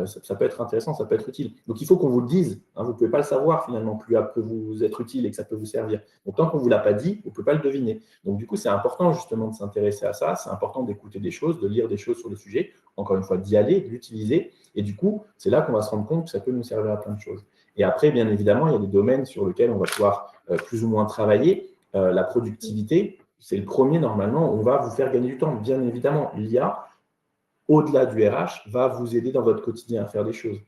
Ça peut être intéressant, ça peut être utile. Donc, il faut qu'on vous le dise. Vous ne pouvez pas le savoir finalement, plus peut vous être utile et que ça peut vous servir. Donc, tant qu'on ne vous l'a pas dit, vous ne pouvez pas le deviner. Donc, du coup, c'est important justement de s'intéresser à ça. C'est important d'écouter des choses, de lire des choses sur le sujet. Encore une fois, d'y aller, de l'utiliser. Et du coup, c'est là qu'on va se rendre compte que ça peut nous servir à plein de choses. Et après, bien évidemment, il y a des domaines sur lesquels on va pouvoir plus ou moins travailler. La productivité, c'est le premier normalement. On va vous faire gagner du temps. Bien évidemment, l'IA, au-delà du RH, va vous aider dans votre quotidien à faire des choses.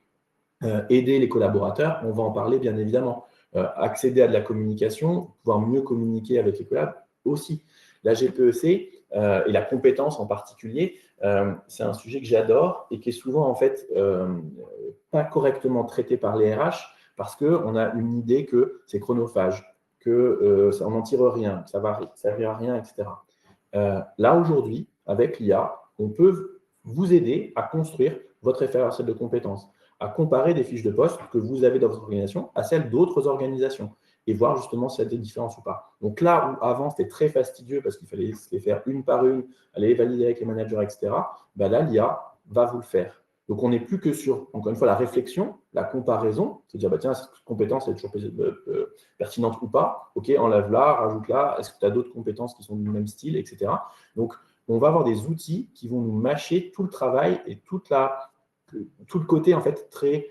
Aider les collaborateurs, on va en parler bien évidemment. Accéder à de la communication, pouvoir mieux communiquer avec les collabs aussi. La GPEC et la compétence en particulier, c'est un sujet que j'adore et qui est souvent en fait pas correctement traité par les RH parce qu'on a une idée que c'est chronophage, que on n'en tire rien, que ça va servir à rien, etc. Là aujourd'hui, avec l'IA, on peut vous aider à construire votre référentiel de compétences, à comparer des fiches de poste que vous avez dans votre organisation à celles d'autres organisations et voir justement s'il y a des différences ou pas. Donc là où avant c'était très fastidieux parce qu'il fallait les faire une par une, aller les valider avec les managers, etc., là l'IA va vous le faire. Donc on n'est plus que sur, encore une fois, la réflexion, la comparaison, c'est dire, tiens, cette compétence est toujours pertinente ou pas, ok, enlève-la, rajoute-la, est-ce que tu as d'autres compétences qui sont du même style, etc. Donc on va avoir des outils qui vont nous mâcher tout le travail et tout le côté en fait très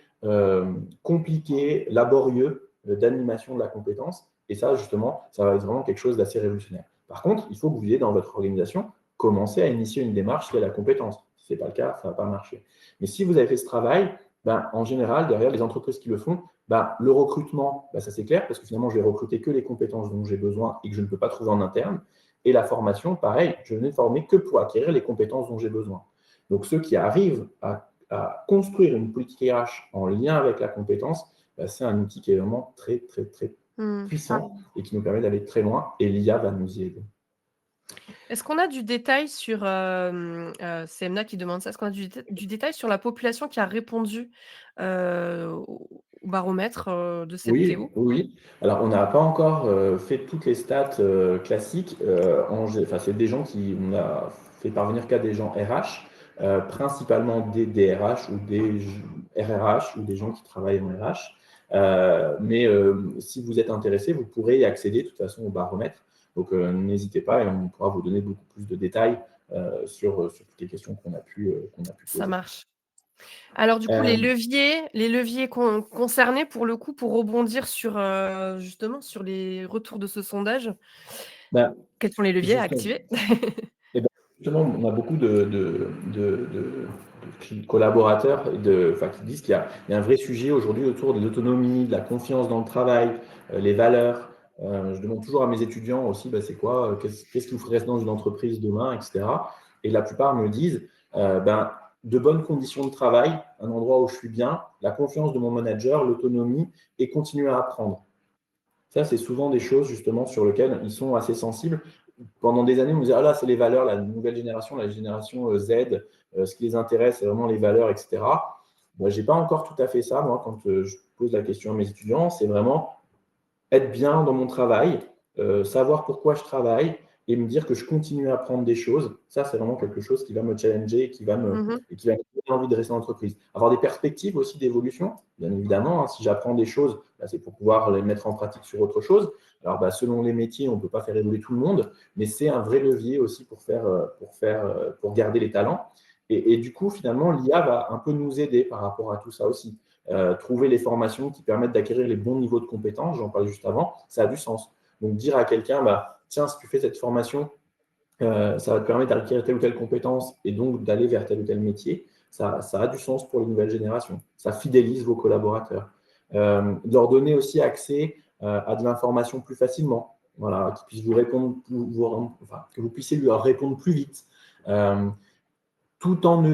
compliqué, laborieux d'animation de la compétence. Et ça, justement, ça va être vraiment quelque chose d'assez révolutionnaire. Par contre, il faut que vous ayez dans votre organisation commencé à initier une démarche liée à la compétence. Si ce n'est pas le cas, ça ne va pas marcher. Mais si vous avez fait ce travail, en général, derrière les entreprises qui le font, le recrutement, ça c'est clair, parce que finalement, je vais recruter que les compétences dont j'ai besoin et que je ne peux pas trouver en interne. Et la formation, pareil, je ne vais former que pour acquérir les compétences dont j'ai besoin. Donc, ceux qui arrivent à construire une politique RH en lien avec la compétence, c'est un outil qui est vraiment très, très, très puissant et qui nous permet d'aller très loin. Et l'IA va nous y aider. Est-ce qu'on a du détail sur, c'est Emna qui demande ça, est-ce qu'on a du détail sur la population qui a répondu, au baromètre, de cette Oui, Théo? oui. Alors, on n'a pas encore fait toutes les stats classiques. C'est des gens on a fait parvenir qu'à des gens RH, principalement des DRH ou des RRH ou des gens qui travaillent en RH. Mais si vous êtes intéressé, vous pourrez y accéder de toute façon au baromètre. Donc, n'hésitez pas et on pourra vous donner beaucoup plus de détails sur toutes les questions qu'on a pu Ça poser. marche. Alors du coup, les leviers concernés pour le coup, pour rebondir sur, justement sur les retours de ce sondage, Ben, quels sont les leviers à justement, activer? Eh ben, justement, on a beaucoup de collaborateurs qui disent qu'il y a un vrai sujet aujourd'hui autour de l'autonomie, de la confiance dans le travail, les valeurs. Je demande toujours à mes étudiants aussi, c'est quoi, qu'est-ce qui vous ferait rester dans une entreprise demain, etc. Et la plupart me disent, de bonnes conditions de travail, un endroit où je suis bien, la confiance de mon manager, l'autonomie et continuer à apprendre. Ça, c'est souvent des choses justement sur lesquelles ils sont assez sensibles. Pendant des années, on me disait, ah là, c'est les valeurs, la nouvelle génération, la génération Z, ce qui les intéresse, c'est vraiment les valeurs, etc. Moi, je n'ai pas encore tout à fait ça, moi, quand je pose la question à mes étudiants, c'est vraiment être bien dans mon travail, savoir pourquoi je travaille et me dire que je continue à apprendre des choses. Ça, c'est vraiment quelque chose qui va me challenger et qui va me donner envie de rester en entreprise. Avoir des perspectives aussi d'évolution, bien évidemment. Si j'apprends des choses, c'est pour pouvoir les mettre en pratique sur autre chose. Alors, selon les métiers, on ne peut pas faire évoluer tout le monde, mais c'est un vrai levier aussi pour garder les talents. Et du coup, finalement, l'IA va un peu nous aider par rapport à tout ça aussi. Trouver les formations qui permettent d'acquérir les bons niveaux de compétences, j'en parlais juste avant, ça a du sens. Donc, dire à quelqu'un, tiens, si tu fais cette formation, ça va te permettre d'acquérir telle ou telle compétence et donc d'aller vers tel ou tel métier, ça a du sens pour les nouvelles générations. Ça fidélise vos collaborateurs. Leur donner aussi accès à de l'information plus facilement, voilà, qu'ils puissent vous répondre, que vous puissiez leur répondre plus vite. tout en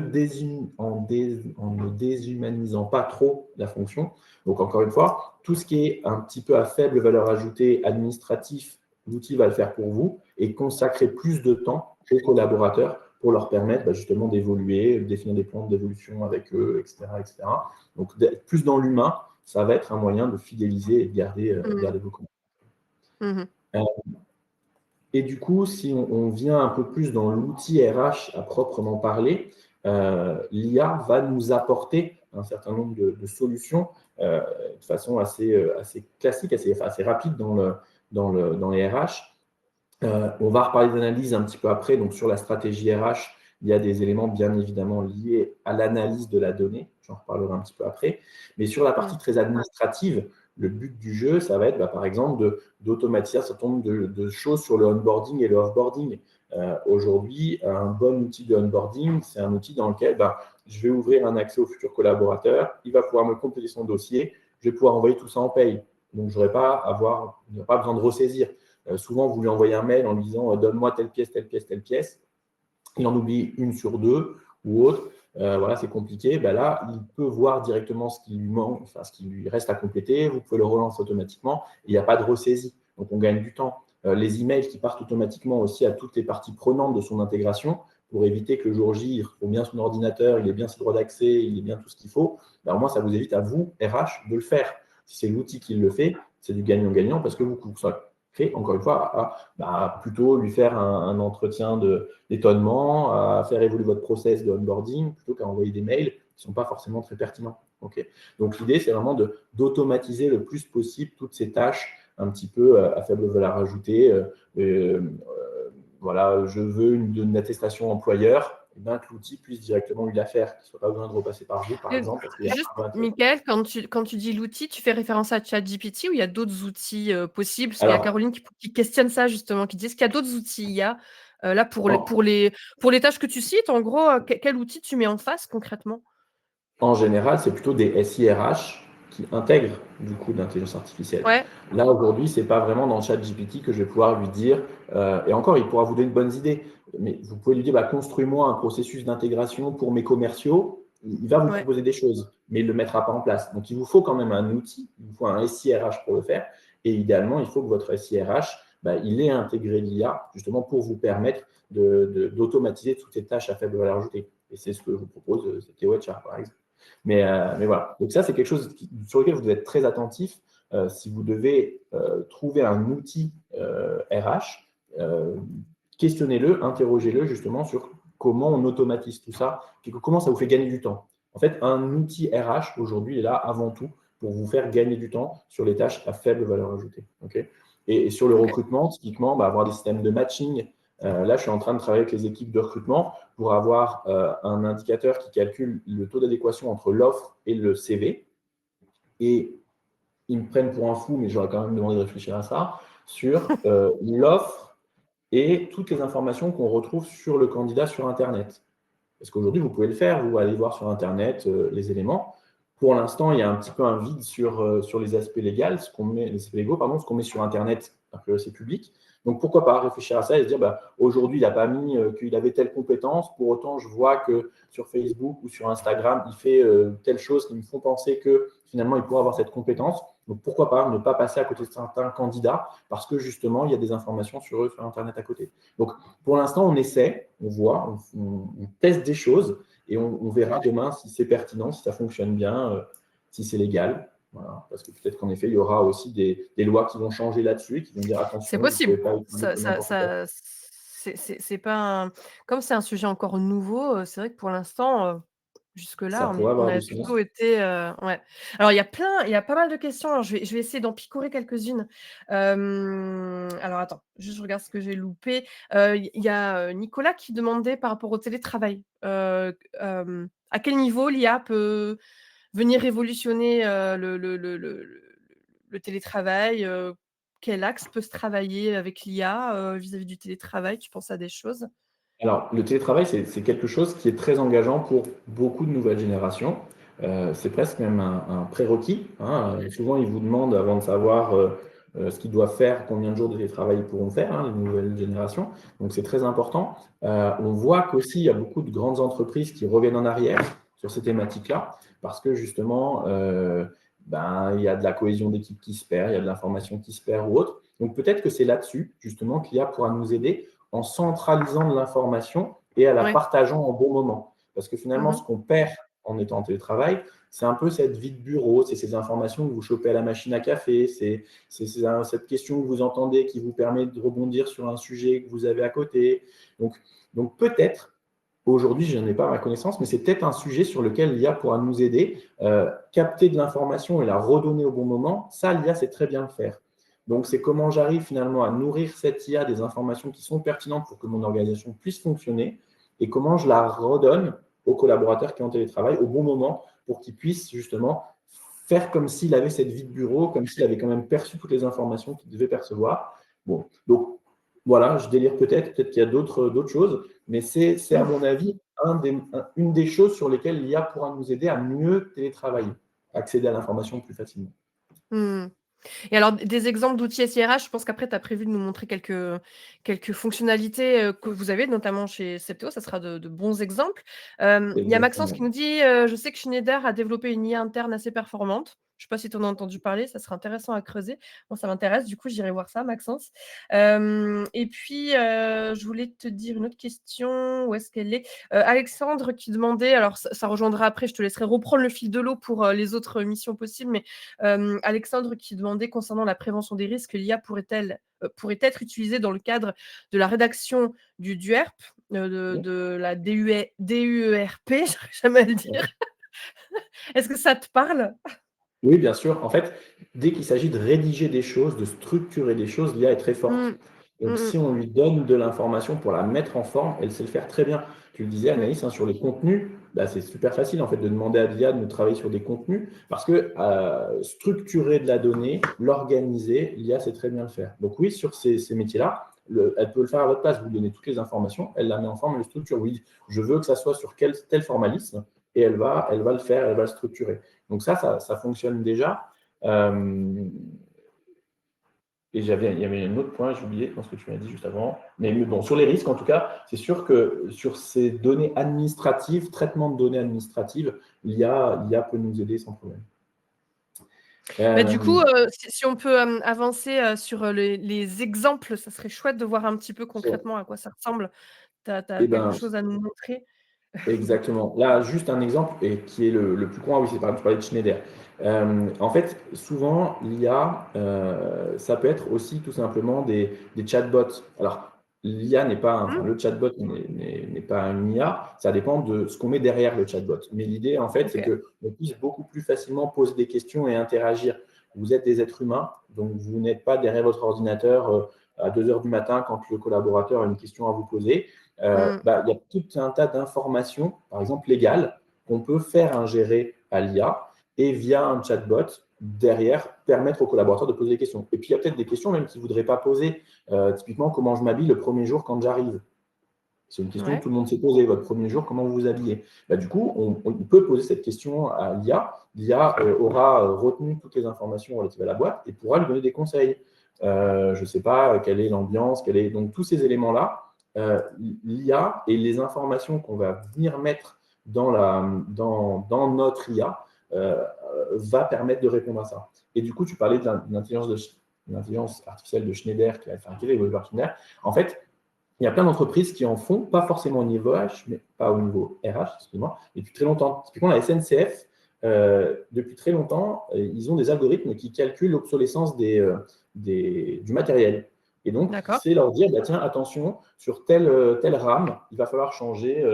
en ne déshumanisant pas trop la fonction. Donc, encore une fois, tout ce qui est un petit peu à faible valeur ajoutée administratif, l'outil va le faire pour vous et consacrer plus de temps aux collaborateurs pour leur permettre justement d'évoluer, de définir des plans d'évolution avec eux, etc., etc. Donc, d'être plus dans l'humain, ça va être un moyen de fidéliser et de garder vos collaborateurs. Mmh. Et du coup, si on vient un peu plus dans l'outil RH à proprement parler, l'IA va nous apporter un certain nombre de solutions de façon assez classique, assez rapide dans les RH. On va reparler d'analyse un petit peu après. Donc, sur la stratégie RH, il y a des éléments bien évidemment liés à l'analyse de la donnée. J'en reparlerai un petit peu après. Mais sur la partie Mmh. très administrative, le but du jeu, ça va être, par exemple, d'automatiser un certain nombre de choses sur le onboarding et le offboarding. Aujourd'hui, un bon outil de onboarding, c'est un outil dans lequel je vais ouvrir un accès au futur collaborateur. Il va pouvoir me compléter son dossier. Je vais pouvoir envoyer tout ça en paye. Donc, je n'aurai pas besoin de ressaisir. Souvent, vous lui envoyez un mail en lui disant donne-moi telle pièce, telle pièce, telle pièce. Il en oublie une sur deux ou autre. Voilà, c'est compliqué. Là, il peut voir directement ce qui lui manque, enfin, ce qui lui reste à compléter. Vous pouvez le relancer automatiquement. Il n'y a pas de ressaisie. Donc, on gagne du temps. Les emails qui partent automatiquement aussi à toutes les parties prenantes de son intégration pour éviter que le jour J, il retrouve bien son ordinateur, il ait bien ses droits d'accès, il ait bien tout ce qu'il faut. Au moins, ça vous évite à vous, RH, de le faire. Si c'est l'outil qui le fait, c'est du gagnant-gagnant parce que vous consacrez, encore une fois, à plutôt lui faire un entretien d'étonnement, à faire évoluer votre process de onboarding plutôt qu'à envoyer des mails qui ne sont pas forcément très pertinents. Okay. Donc, l'idée, c'est vraiment d'automatiser le plus possible toutes ces tâches un petit peu à faible valeur ajoutée. Voilà, je veux une attestation employeur, et que l'outil puisse directement lui la faire, qu'il ne soit pas besoin de repasser par vous, par exemple. Parce Juste, Mickaël, quand tu dis l'outil, tu fais référence à ChatGPT ou il y a d'autres outils possibles? Parce qu'il y a Alors, Caroline qui questionne ça justement, qui dit est-ce qu'il y a d'autres outils IA là en, pour les tâches que tu cites? En gros, quel outil tu mets en face concrètement? en général, c'est plutôt des SIRH qui intègrent du coup de l'intelligence artificielle. Ouais. Là, aujourd'hui, ce n'est pas vraiment dans ChatGPT que je vais pouvoir lui dire, et encore, il pourra vous donner de bonnes idées, mais vous pouvez lui dire, construis-moi un processus d'intégration pour mes commerciaux. Il va vous Ouais. proposer des choses, mais il ne le mettra pas en place. Donc, il vous faut quand même un outil, il vous faut un SIRH pour le faire, et idéalement, il faut que votre SIRH, il ait intégré l'IA justement pour vous permettre d'automatiser toutes ces tâches à faible valeur ajoutée. Et c'est ce que je vous propose, c'est Théo HR, par exemple. Mais voilà. Donc ça, c'est quelque chose sur lequel vous devez être très attentif. Si vous devez trouver un outil RH, questionnez-le, interrogez-le justement sur comment on automatise tout ça, comment ça vous fait gagner du temps. En fait, un outil RH aujourd'hui est là avant tout pour vous faire gagner du temps sur les tâches à faible valeur ajoutée. Okay, et sur le recrutement, typiquement, avoir des systèmes de matching. Là, je suis en train de travailler avec les équipes de recrutement pour avoir un indicateur qui calcule le taux d'adéquation entre l'offre et le CV. Et ils me prennent pour un fou, mais j'aurais quand même demandé de réfléchir à ça, sur l'offre et toutes les informations qu'on retrouve sur le candidat sur Internet. Parce qu'aujourd'hui, vous pouvez le faire, vous allez voir sur Internet les éléments. Pour l'instant, il y a un petit peu un vide sur les aspects légaux, les aspects légaux, ce qu'on met sur Internet, c'est public. Donc, pourquoi pas réfléchir à ça et se dire, aujourd'hui, il n'a pas mis qu'il avait telle compétence, pour autant, je vois que sur Facebook ou sur Instagram, il fait telle chose qui me font penser que finalement, il pourrait avoir cette compétence. Donc, pourquoi pas ne pas passer à côté de certains candidats parce que justement, il y a des informations sur eux sur Internet à côté. Donc, pour l'instant, on essaie, on voit, on teste des choses et on verra demain si c'est pertinent, si ça fonctionne bien, si c'est légal. Voilà. Parce que peut-être qu'en effet, il y aura aussi des lois qui vont changer là-dessus, qui vont dire C'est attention, vous ne pouvez possible. pas utiliser n'importe quoi. C'est pas comme c'est un sujet encore nouveau, c'est vrai que pour l'instant, Ça jusque-là, pourrait on avoir a du plutôt sens. été, ouais. Alors il y a pas mal de questions, alors je vais essayer d'en picorer quelques-unes. Alors attends, juste je regarde ce que j'ai loupé. Il y a, Nicolas qui demandait par rapport au télétravail, à quel niveau l'IA peut venir révolutionner, le télétravail, quel axe peut se travailler avec l'IA, vis-à-vis du télétravail? Tu penses à des choses? Alors, le télétravail, c'est quelque chose qui est très engageant pour beaucoup de nouvelles générations. C'est presque même un prérequis, hein. Souvent, ils vous demandent, avant de savoir ce qu'ils doivent faire, combien de jours de télétravail ils pourront faire, hein, les nouvelles générations. Donc, c'est très important. On voit qu'aussi, il y a beaucoup de grandes entreprises qui reviennent en arrière sur ces thématiques-là parce que justement, il y a de la cohésion d'équipe qui se perd, il y a de l'information qui se perd ou autre. Donc, peut-être que c'est là-dessus, justement, que l'IA pourra nous aider en centralisant de l'information et en la Ouais. partageant au bon moment. Parce que finalement, ce Mhm. qu'on perd en étant en télétravail, c'est un peu cette vie de bureau, c'est ces informations que vous chopez à la machine à café, c'est cette question que vous entendez qui vous permet de rebondir sur un sujet que vous avez à côté. Donc peut-être, aujourd'hui, je n'en ai pas à ma connaissance, mais c'est peut-être un sujet sur lequel l'IA pourra nous aider. Capter de l'information et la redonner au bon moment, ça, l'IA sait très bien le faire. Donc, c'est comment j'arrive finalement à nourrir cette IA des informations qui sont pertinentes pour que mon organisation puisse fonctionner et comment je la redonne aux collaborateurs qui sont en télétravail au bon moment pour qu'ils puissent justement faire comme s'il avait cette vie de bureau, comme s'il avait quand même perçu toutes les informations qu'il devait percevoir. Bon, donc voilà, je délire peut-être qu'il y a d'autres choses, mais c'est à mon avis une des choses sur lesquelles l'IA pourra nous aider à mieux télétravailler, accéder à l'information plus facilement. Hmm. Et alors, des exemples d'outils SIRH, je pense qu'après, tu as prévu de nous montrer quelques fonctionnalités que vous avez, notamment chez Septéo. Ça sera de bons exemples. Il y a Maxence qui Exactement. nous dit je sais que Schneider a développé une IA interne assez performante. Je ne sais pas si tu en as entendu parler, ça serait intéressant à creuser. Moi, ça m'intéresse, du coup, j'irai voir ça, Maxence. Et puis, je voulais te dire une autre question. Où est-ce qu'elle est, Alexandre qui demandait, alors ça rejoindra après, je te laisserai reprendre le fil de l'eau pour les autres missions possibles, mais Alexandre qui demandait concernant la prévention des risques, l'IA pourrait être utilisée dans le cadre de la rédaction du DUERP, de la DUERP, j'arrive jamais à le dire. Est-ce que ça te parle? Oui, bien sûr. En fait, dès qu'il s'agit de rédiger des choses, de structurer des choses, l'IA est très forte. Mm, Donc, mm, si on lui donne de l'information pour la mettre en forme, elle sait le faire très bien. Tu le disais, mm, Anaïs, hein, sur les contenus, bah, c'est super facile en fait de demander à l'IA de nous travailler sur des contenus parce que structurer de la donnée, l'organiser, l'IA sait très bien le faire. Donc oui, sur ces métiers-là, elle peut le faire à votre place. Vous lui donnez toutes les informations, elle la met en forme, elle le structure. Oui, je veux que ça soit sur tel formalisme et elle va le faire, elle va le structurer. Donc ça fonctionne déjà. Et il y avait un autre point, j'ai oublié dans ce que tu m'as dit juste avant. Mais bon, sur les risques, en tout cas, c'est sûr que sur ces données administratives, traitement de données administratives, l'IA peut nous aider sans problème. Bah, du coup, Euh, si on peut avancer sur les exemples, ça serait chouette de voir un petit peu sur- concrètement à quoi ça ressemble. Tu as eh quelque ben, chose à nous montrer? exactement. Là, juste un exemple, et qui est le plus courant, oui, c'est par exemple, tu parlais de Schneider. En fait, souvent, l'IA, ça peut être aussi tout simplement des chatbots. Alors, l'IA n'est pas, enfin, Hmm. le chatbot n'est pas une IA, ça dépend de ce qu'on met derrière le chatbot. Mais l'idée, en fait, c'est Ok. qu'on puisse beaucoup plus facilement poser des questions et interagir. Vous êtes des êtres humains, donc vous n'êtes pas derrière votre ordinateur à 2 heures du matin quand le collaborateur a une question à vous poser. Hmm. Il y a tout un tas d'informations, par exemple légales, qu'on peut faire ingérer à l'IA et via un chatbot, derrière, permettre aux collaborateurs de poser des questions. Et puis, il y a peut-être des questions même qu'ils ne voudraient pas poser. Typiquement, comment je m'habille le premier jour quand j'arrive? C'est une question que Ouais. tout le monde s'est posée. Votre premier jour, comment vous vous habillez? Du coup, on peut poser cette question à l'IA. L'IA aura retenu toutes les informations relatives à la boîte et pourra lui donner des conseils. Je ne sais pas quelle est l'ambiance, donc tous ces éléments-là, l'IA et les informations qu'on va venir mettre dans notre IA va permettre de répondre à ça. Et du coup, tu parlais de l'intelligence artificielle de Schneider qui a fait un terrible Schneider. En fait, il y a plein d'entreprises qui en font, pas forcément au niveau H, mais pas au niveau RH, excusez-moi, depuis très longtemps. Typiquement, la SNCF, depuis très longtemps, ils ont des algorithmes qui calculent l'obsolescence du matériel. Et donc, D'accord. c'est leur dire, bah, tiens, attention, sur telle rame, il va falloir changer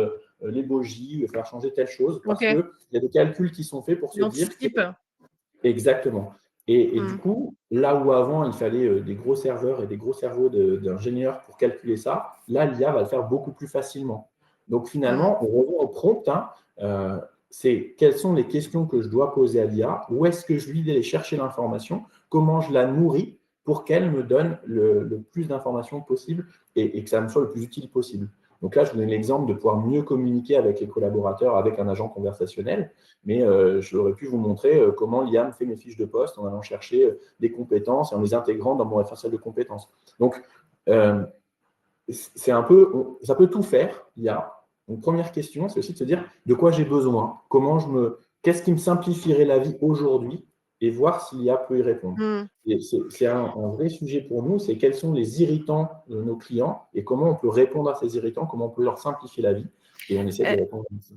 les bogies, il va falloir changer telle chose, parce Ok. qu'il y a des calculs qui sont faits pour se Il dire que anticipe. exactement. Et du Hmm. coup, là où avant, il fallait des gros serveurs et des gros cerveaux d'ingénieurs pour calculer ça, là, l'IA va le faire beaucoup plus facilement. Donc Hmm. finalement, on revient au prompt. Hein, c'est quelles sont les questions que je dois poser à l'IA, où est-ce que je lui vais aller chercher l'information, comment je la nourris pour qu'elle me donne le plus d'informations possible et que ça me soit le plus utile possible. Donc là, je vous donne l'exemple de pouvoir mieux communiquer avec les collaborateurs, avec un agent conversationnel, mais j'aurais pu vous montrer comment l'IA me fait mes fiches de poste en allant chercher des compétences et en les intégrant dans mon référentiel de compétences. Donc, c'est un peu, ça peut tout faire, l'IA. Donc, première question, c'est aussi de se dire de quoi j'ai besoin, qu'est-ce qui me simplifierait la vie aujourd'hui et voir si l'IA peut y répondre. Mmh. Et c'est un vrai sujet pour nous, c'est quels sont les irritants de nos clients et comment on peut répondre à ces irritants, comment on peut leur simplifier la vie. Et on essaie de Et répondre à ça.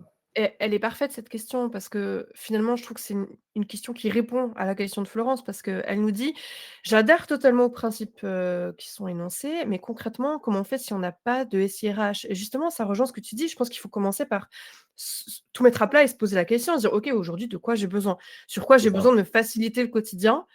elle est parfaite cette question parce que finalement, je trouve que c'est une question qui répond à la question de Florence parce qu'elle nous dit: «J'adhère totalement aux principes, qui sont énoncés, mais concrètement, comment on fait si on n'a pas de SIRH?» Et justement, ça rejoint ce que tu dis. Je pense qu'il faut commencer par tout mettre à plat et se poser la question, se dire: «OK, aujourd'hui, de quoi j'ai besoin? Sur quoi C'est j'ai ça. besoin de me faciliter le quotidien?»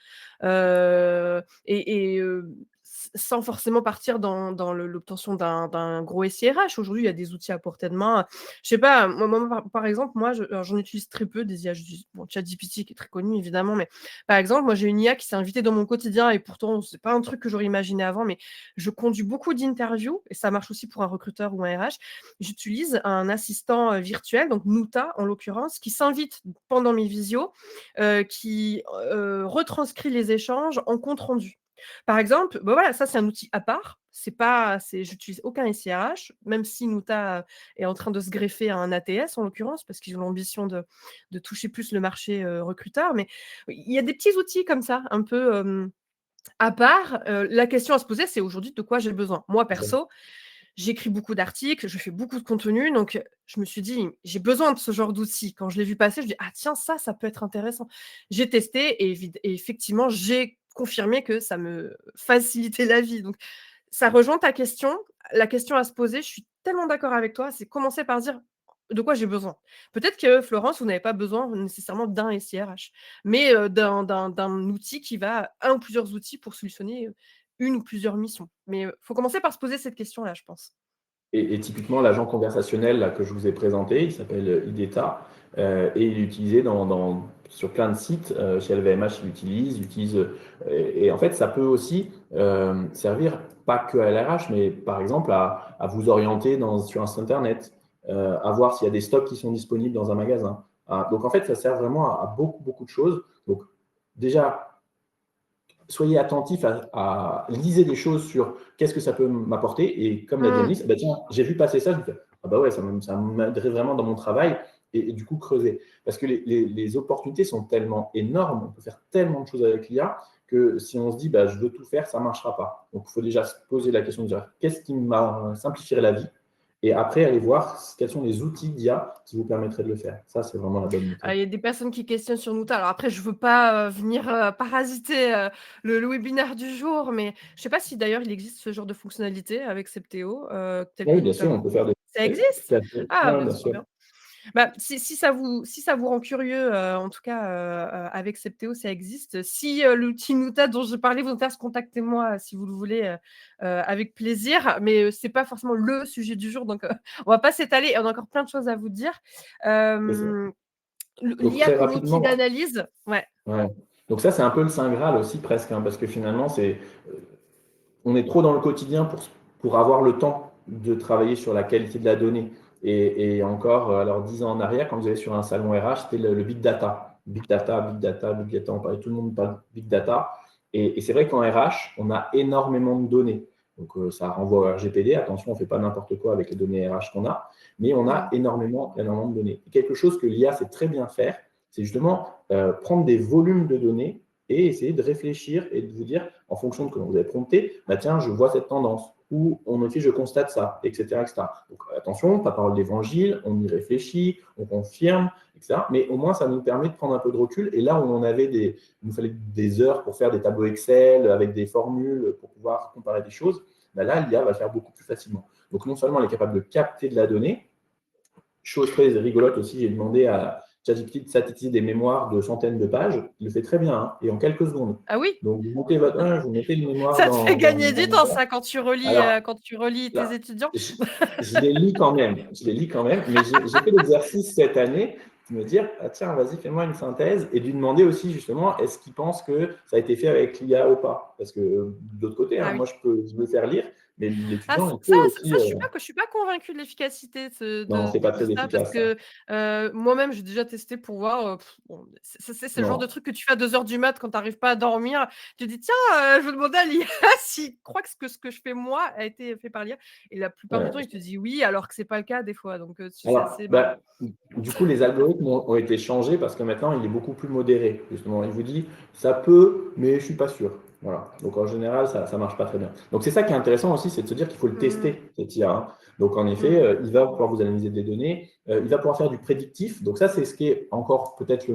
Sans forcément partir dans l'obtention d'un gros SIRH. Aujourd'hui, il y a des outils à portée de main. Je sais pas, moi par exemple, moi alors j'en utilise très peu des IA. J'utilise bon, ChatGPT qui est très connu évidemment, mais par exemple, moi j'ai une IA qui s'est invitée dans mon quotidien et pourtant c'est pas un truc que j'aurais imaginé avant, mais je conduis beaucoup d'interviews et ça marche aussi pour un recruteur ou un RH. J'utilise un assistant, virtuel, donc Nuta en l'occurrence, qui s'invite pendant mes visios, qui, retranscrit les échanges en compte rendu. Par exemple, bah, voilà, ça c'est un outil à part. J'utilise aucun SIRH, même si Nuta est en train de se greffer à un ATS en l'occurrence, parce qu'ils ont l'ambition de toucher plus le marché, recruteur. Mais il y a des petits outils comme ça, un peu, à part. La question à se poser, c'est aujourd'hui de quoi j'ai besoin? Moi C'est ça. perso, j'écris beaucoup d'articles, je fais beaucoup de contenu, donc je me suis dit: «J'ai besoin de ce genre d'outils». Quand je l'ai vu passer, je me dis: «Ah tiens, ça peut être intéressant». J'ai testé et effectivement, j'ai confirmé que ça me facilitait la vie. Donc ça rejoint ta question. La question à se poser, je suis tellement d'accord avec toi, c'est commencer par dire: «De quoi j'ai besoin?» Peut-être que Florence, vous n'avez pas besoin nécessairement d'un SIRH, mais d'un outil qui va un ou plusieurs outils pour solutionner, une ou plusieurs missions. Mais faut commencer par se poser cette question-là, je pense. Et typiquement, l'agent conversationnel là, que je vous ai présenté, il s'appelle IDETA et il est utilisé sur plein de sites. Chez LVMH, il utilise et en fait, ça peut aussi servir pas que à l'RH, mais par exemple à vous orienter sur un site internet, à voir s'il y a des stocks qui sont disponibles dans un magasin. Donc en fait, ça sert vraiment à beaucoup, beaucoup de choses. Donc déjà, soyez attentifs liser des choses sur qu'est-ce que ça peut m'apporter. Et comme l'a dit Mmh. Annelise, bah tiens, j'ai vu passer ça, je me fais, ah bah ouais, ça m'aiderait vraiment dans mon travail. Et du coup, creuser. Parce que les opportunités sont tellement énormes, on peut faire tellement de choses avec l'IA que si on se dit, bah, je veux tout faire, ça ne marchera pas. Donc, il faut déjà se poser la question de dire, qu'est-ce qui m'a simplifié la vie? Et après, aller voir quels sont les outils d'IA qui vous permettraient de le faire. Ça, c'est vraiment la bonne méthode. Il y a des personnes qui questionnent sur Nuta. Alors après, je veux pas, venir, parasiter, le webinaire du jour, mais je sais pas si d'ailleurs il existe ce genre de fonctionnalité avec Septéo, tel que Oui, bien Nuta sûr, le on peut faire des. ça Oui, existe? tout à fait. Ah Ouais, bah, bien trop sûr. bien. Bah, si ça vous rend curieux, en tout cas, avec Septéo, ça existe. Si, l'outil Nuta dont je parlais vous intéresse, contactez-moi, si vous le voulez, avec plaisir. Mais, c'est pas forcément le sujet du jour, donc, on va pas s'étaler et on a encore plein de choses à vous dire. C'est ça. Hem, Donc, l'IA très comme outil rapidement, d'analyse, ouais. ouais. Donc ça, c'est un peu le saint graal aussi presque, hein, parce que finalement, on est trop dans le quotidien pour avoir le temps de travailler sur la qualité de la donnée. Et encore, alors 10 ans en arrière, quand vous allez sur un salon RH, c'était le big data. Big data, big data, big data, tout le monde parle big data. Et c'est vrai qu'en RH, on a énormément de données. Donc ça renvoie au RGPD, attention, on ne fait pas n'importe quoi avec les données RH qu'on a, mais on a Mmh. énormément, énormément de données. Et quelque chose que l'IA sait très bien faire, c'est justement prendre des volumes de données et essayer de réfléchir et de vous dire, en fonction de comment vous avez prompté, bah tiens, je vois cette tendance, ou on notifie, je constate ça, etc. etc. Donc attention, pas parole d'évangile, on y réfléchit, on confirme, etc. Mais au moins, ça nous permet de prendre un peu de recul. Et là où il nous fallait des heures pour faire des tableaux Excel avec des formules pour pouvoir comparer des choses, bah là, l'IA va le faire beaucoup plus facilement. Donc non seulement elle est capable de capter de la donnée, chose très rigolote aussi, j'ai demandé à ChatGPT de synthétiser des mémoires de centaines de pages. Il le fait très bien, hein, et en quelques secondes. Ah oui? Donc, vous mettez le mémoire Ça te fait gagner du temps dans. ça Alors, quand tu relis tes là, étudiants? je les lis quand même. Je les lis quand même, mais j'ai fait l'exercice cette année de me dire, ah, tiens, vas-y, fais-moi une synthèse, et de lui demander aussi, justement, est-ce qu'il pense que ça a été fait avec l'IA ou pas? Parce que, d'autre côté, Ah hein, oui. moi, je peux le faire lire, Mais Ah l'étudiant, ç il peut ça ça aussi, je suis pas convaincue de l'efficacité de ce non, c'est pas de très ça parce efficace ça. que, moi-même j'ai déjà testé pour voir, bon, c'est le genre de Non, truc que tu fais à 2 heures du mat quand tu arrives pas à dormir. Tu te dis: «Tiens, je vais demander à l'IA s'il croit que ce que je fais moi a été fait par l'IA» et la plupart du temps, il ouais. te dit: «Oui», alors que c'est pas le cas des fois, donc c'est Alors, assez marrant. bah, du coup, les algorithmes ont été changés parce que maintenant, il est beaucoup plus modéré, justement. Il vous dit, ça peut, mais je suis pas sûr. Voilà. Donc, en général, ça marche pas très bien. Donc, c'est ça qui est intéressant aussi, c'est de se dire qu'il faut le Mmh, tester, cette IA, hein. Donc, en effet, mmh, il va pouvoir vous analyser des données, il va pouvoir faire du prédictif. Donc, ça, c'est ce qui est encore peut-être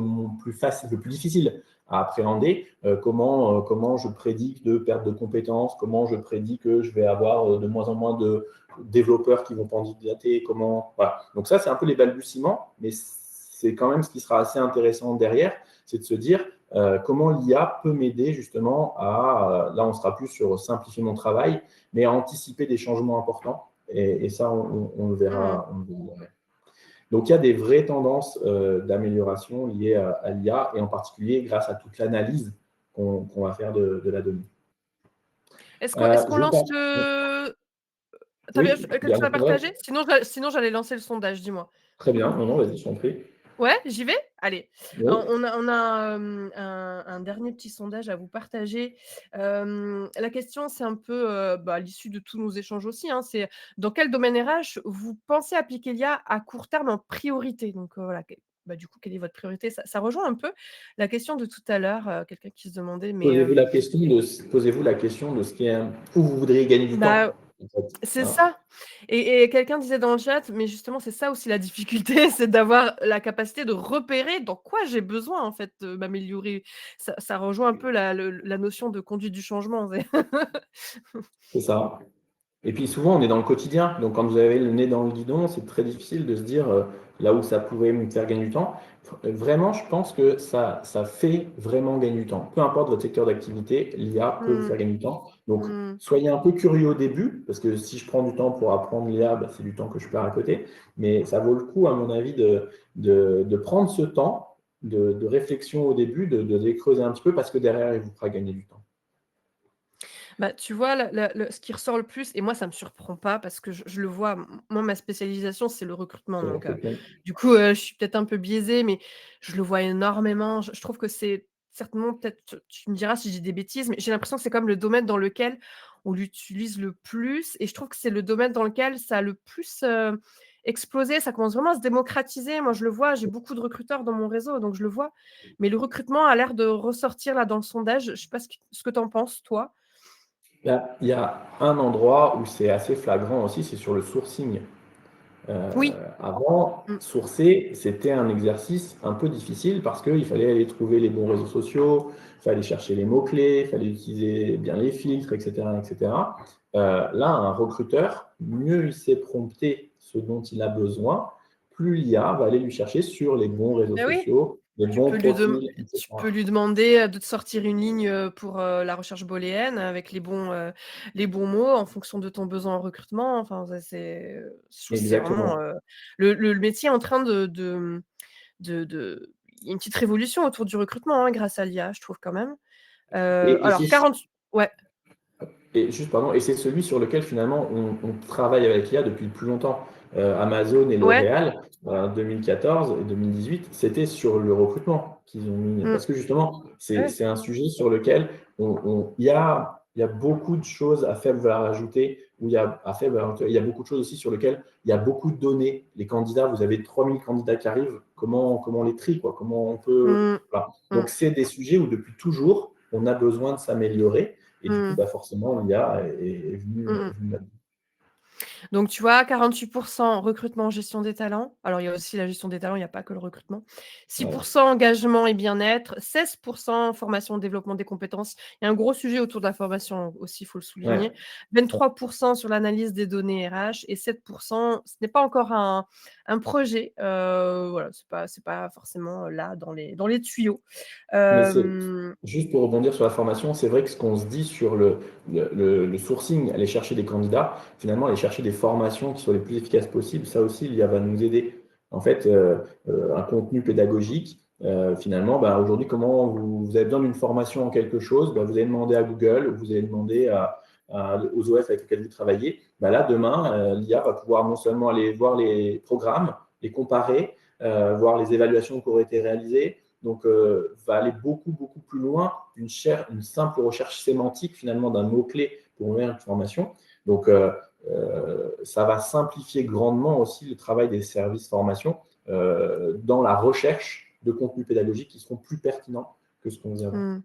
plus facile, le plus difficile à appréhender. Comment je prédis de perte de compétences, comment je prédis que je vais avoir de moins en moins de développeurs qui vont candidater, comment. Voilà. Donc ça, c'est un peu les balbutiements, mais c'est quand même ce qui sera assez intéressant derrière, c'est de se dire comment l'IA peut m'aider justement à, là on sera plus sur simplifier mon travail, mais à anticiper des changements importants. Et ça, on le mmh. verra. Donc il y a des vraies tendances d'amélioration liées à l'IA, et en particulier grâce à toute l'analyse qu'on va faire de la donnée. Est-ce qu'on Je lance pense. le tu avais Oui, quelque il y a chose un à sondage. partager? Sinon j'allais lancer le sondage, dis-moi. Très bien. Non, non, vas-y, je t'en prie. Ouais, j'y vais? Allez, Oui. on a, un dernier petit sondage à vous partager. La question, c'est un peu, à l'issue de tous nos échanges aussi, hein, c'est dans quel domaine RH vous pensez appliquer l'IA à court terme en priorité? Donc, voilà, du coup, quelle est votre priorité? Ça rejoint un peu la question de tout à l'heure, quelqu'un qui se demandait, mais, Posez-vous la question de ce qui est, où vous voudriez gagner du bah temps, en fait, c'est hein. ça et quelqu'un disait dans le chat, mais justement, c'est ça aussi la difficulté, c'est d'avoir la capacité de repérer dans quoi j'ai besoin, en fait, de m'améliorer. Ça rejoint un peu la notion de conduite du changement, c'est C'est ça. Et puis souvent, on est dans le quotidien. Donc, quand vous avez le nez dans le guidon, c'est très difficile de se dire là où ça pourrait me faire gagner du temps. Vraiment, je pense que ça fait vraiment gagner du temps. Peu importe votre secteur d'activité, l'IA peut vous Mmh, faire gagner du temps. Donc, mmh. soyez un peu curieux au début, parce que si je prends du temps pour apprendre l'IA, bah, c'est du temps que je perds à côté. Mais ça vaut le coup, à mon avis, de prendre ce temps de réflexion au début, de les creuser un petit peu, parce que derrière, il vous fera gagner du temps. Bah, tu vois, ce qui ressort le plus et moi ça me surprend pas parce que je le vois, moi ma spécialisation c'est le recrutement C'est le donc recrutement. du coup, je suis peut-être un peu biaisée mais je le vois énormément. Je trouve que c'est certainement peut-être tu me diras si j'ai des bêtises, mais j'ai l'impression que c'est comme le domaine dans lequel on l'utilise le plus et je trouve que c'est le domaine dans lequel ça a le plus, explosé. Ça commence vraiment à se démocratiser. Moi je le vois, j'ai beaucoup de recruteurs dans mon réseau donc je le vois. Mais le recrutement a l'air de ressortir là dans le sondage. Je sais pas ce que tu en penses toi? Il y a un endroit où c'est assez flagrant aussi, c'est sur le sourcing. Heu, Oui. Avant, Mmh. sourcer, c'était un exercice un peu difficile parce qu'il fallait aller trouver les bons réseaux sociaux, il fallait chercher les mots-clés, il fallait utiliser bien les filtres, et cetera, et cetera. Là, un recruteur, mieux il sait prompter ce dont il a besoin, plus l'IA va aller lui chercher sur les bons réseaux Bah oui, sociaux, les tu bons peux lui dem profils, et tu peux cetera. lui demander, de te sortir une ligne, pour, la recherche booléenne avec les bons mots en fonction de ton besoin en recrutement. Enfin, ça c'est, je trouve que c'est vraiment, Exactement. le métier est en train de il y a une petite révolution autour du recrutement, hein, grâce à l'IA, je trouve quand même. Et Alors c'est 40 ouais, Et juste, pardon, et c'est celui sur lequel finalement on travaille avec l'IA depuis plus longtemps. Amazon et ouais, L'Oréal, en 2014 et 2018, c'était sur le recrutement qu'ils ont mis. mmh, Parce que justement, c'est ouais, c'est un sujet sur lequel il y a beaucoup de choses à faible valeur ajoutée, où il y a à faible valeur ajoutée, il y a beaucoup de choses aussi sur lesquelles il y a beaucoup de données. Les candidats, vous avez 3000 candidats qui arrivent, comment on les trie, quoi, comment on peut. mmh, Voilà. mmh, Donc, c'est des sujets où depuis toujours, on a besoin de s'améliorer. Et du coup, mmh, bah forcément, l'IA est venue, mmh est mh. venue là. Donc tu vois, 48 recrutement, gestion des talents. Alors il y a aussi la gestion des talents, il y a pas que le recrutement. 6 Ouais, engagement et bien-être, 16 formation, développement des compétences. Il y a un gros sujet autour de la formation aussi, il faut le souligner. ouais. 23 sur l'analyse des données RH et 7 ce n'est pas encore un projet, voilà, c'est pas forcément, là dans les tuyaux. Mais c'est Hem, juste pour rebondir sur la formation, c'est vrai que ce qu'on se dit sur le sourcing, aller chercher des candidats, finalement, aller chercher des formations qui soient les plus efficaces possibles, ça aussi, l'IA va nous aider. En fait, un contenu pédagogique, finalement, bah, aujourd'hui, comment vous avez besoin d'une formation en quelque chose, bah, vous allez demander à Google, vous allez demander aux OS avec lesquels vous travaillez, bah là, demain, l'IA va pouvoir non seulement aller voir les programmes, les comparer, voir les évaluations qui auraient été réalisées, donc va aller beaucoup, beaucoup plus loin d'une simple recherche sémantique, finalement, d'un mot-clé pour ouvrir une information. Donc, ça va simplifier grandement aussi le travail des services formation dans la recherche de contenus pédagogiques qui seront plus pertinents que ce qu'on faisait avant. Mmh.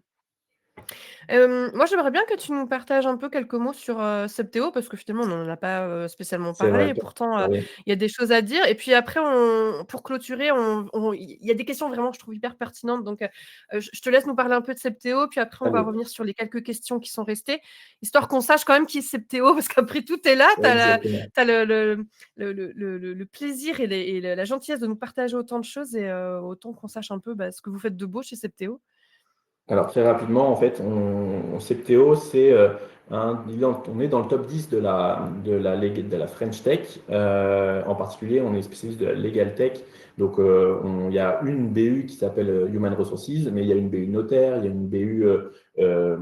Moi, j'aimerais bien que tu nous partages un peu quelques mots sur, Septéo parce que finalement, on n'en a pas, spécialement C'est parlé vrai et que pourtant, oui, il y a des choses à dire et puis après pour clôturer, il y a des questions vraiment je trouve hyper pertinentes donc, je te laisse nous parler un peu de Septéo puis après on va allez, revenir sur les quelques questions qui sont restées, histoire qu'on sache quand même qui est Septéo parce qu'après tout est là, tu as exactement. le plaisir et la gentillesse de nous partager autant de choses et autant qu'on sache un peu, bah, ce que vous faites de beau chez Septéo. Alors très rapidement, en fait, Septéo, c'est on est dans le top 10 de la French Tech. En particulier, on est spécialiste de la Legal Tech. Donc, il y a une BU qui s'appelle Human Resources, mais il y a une BU notaire, il y a une BU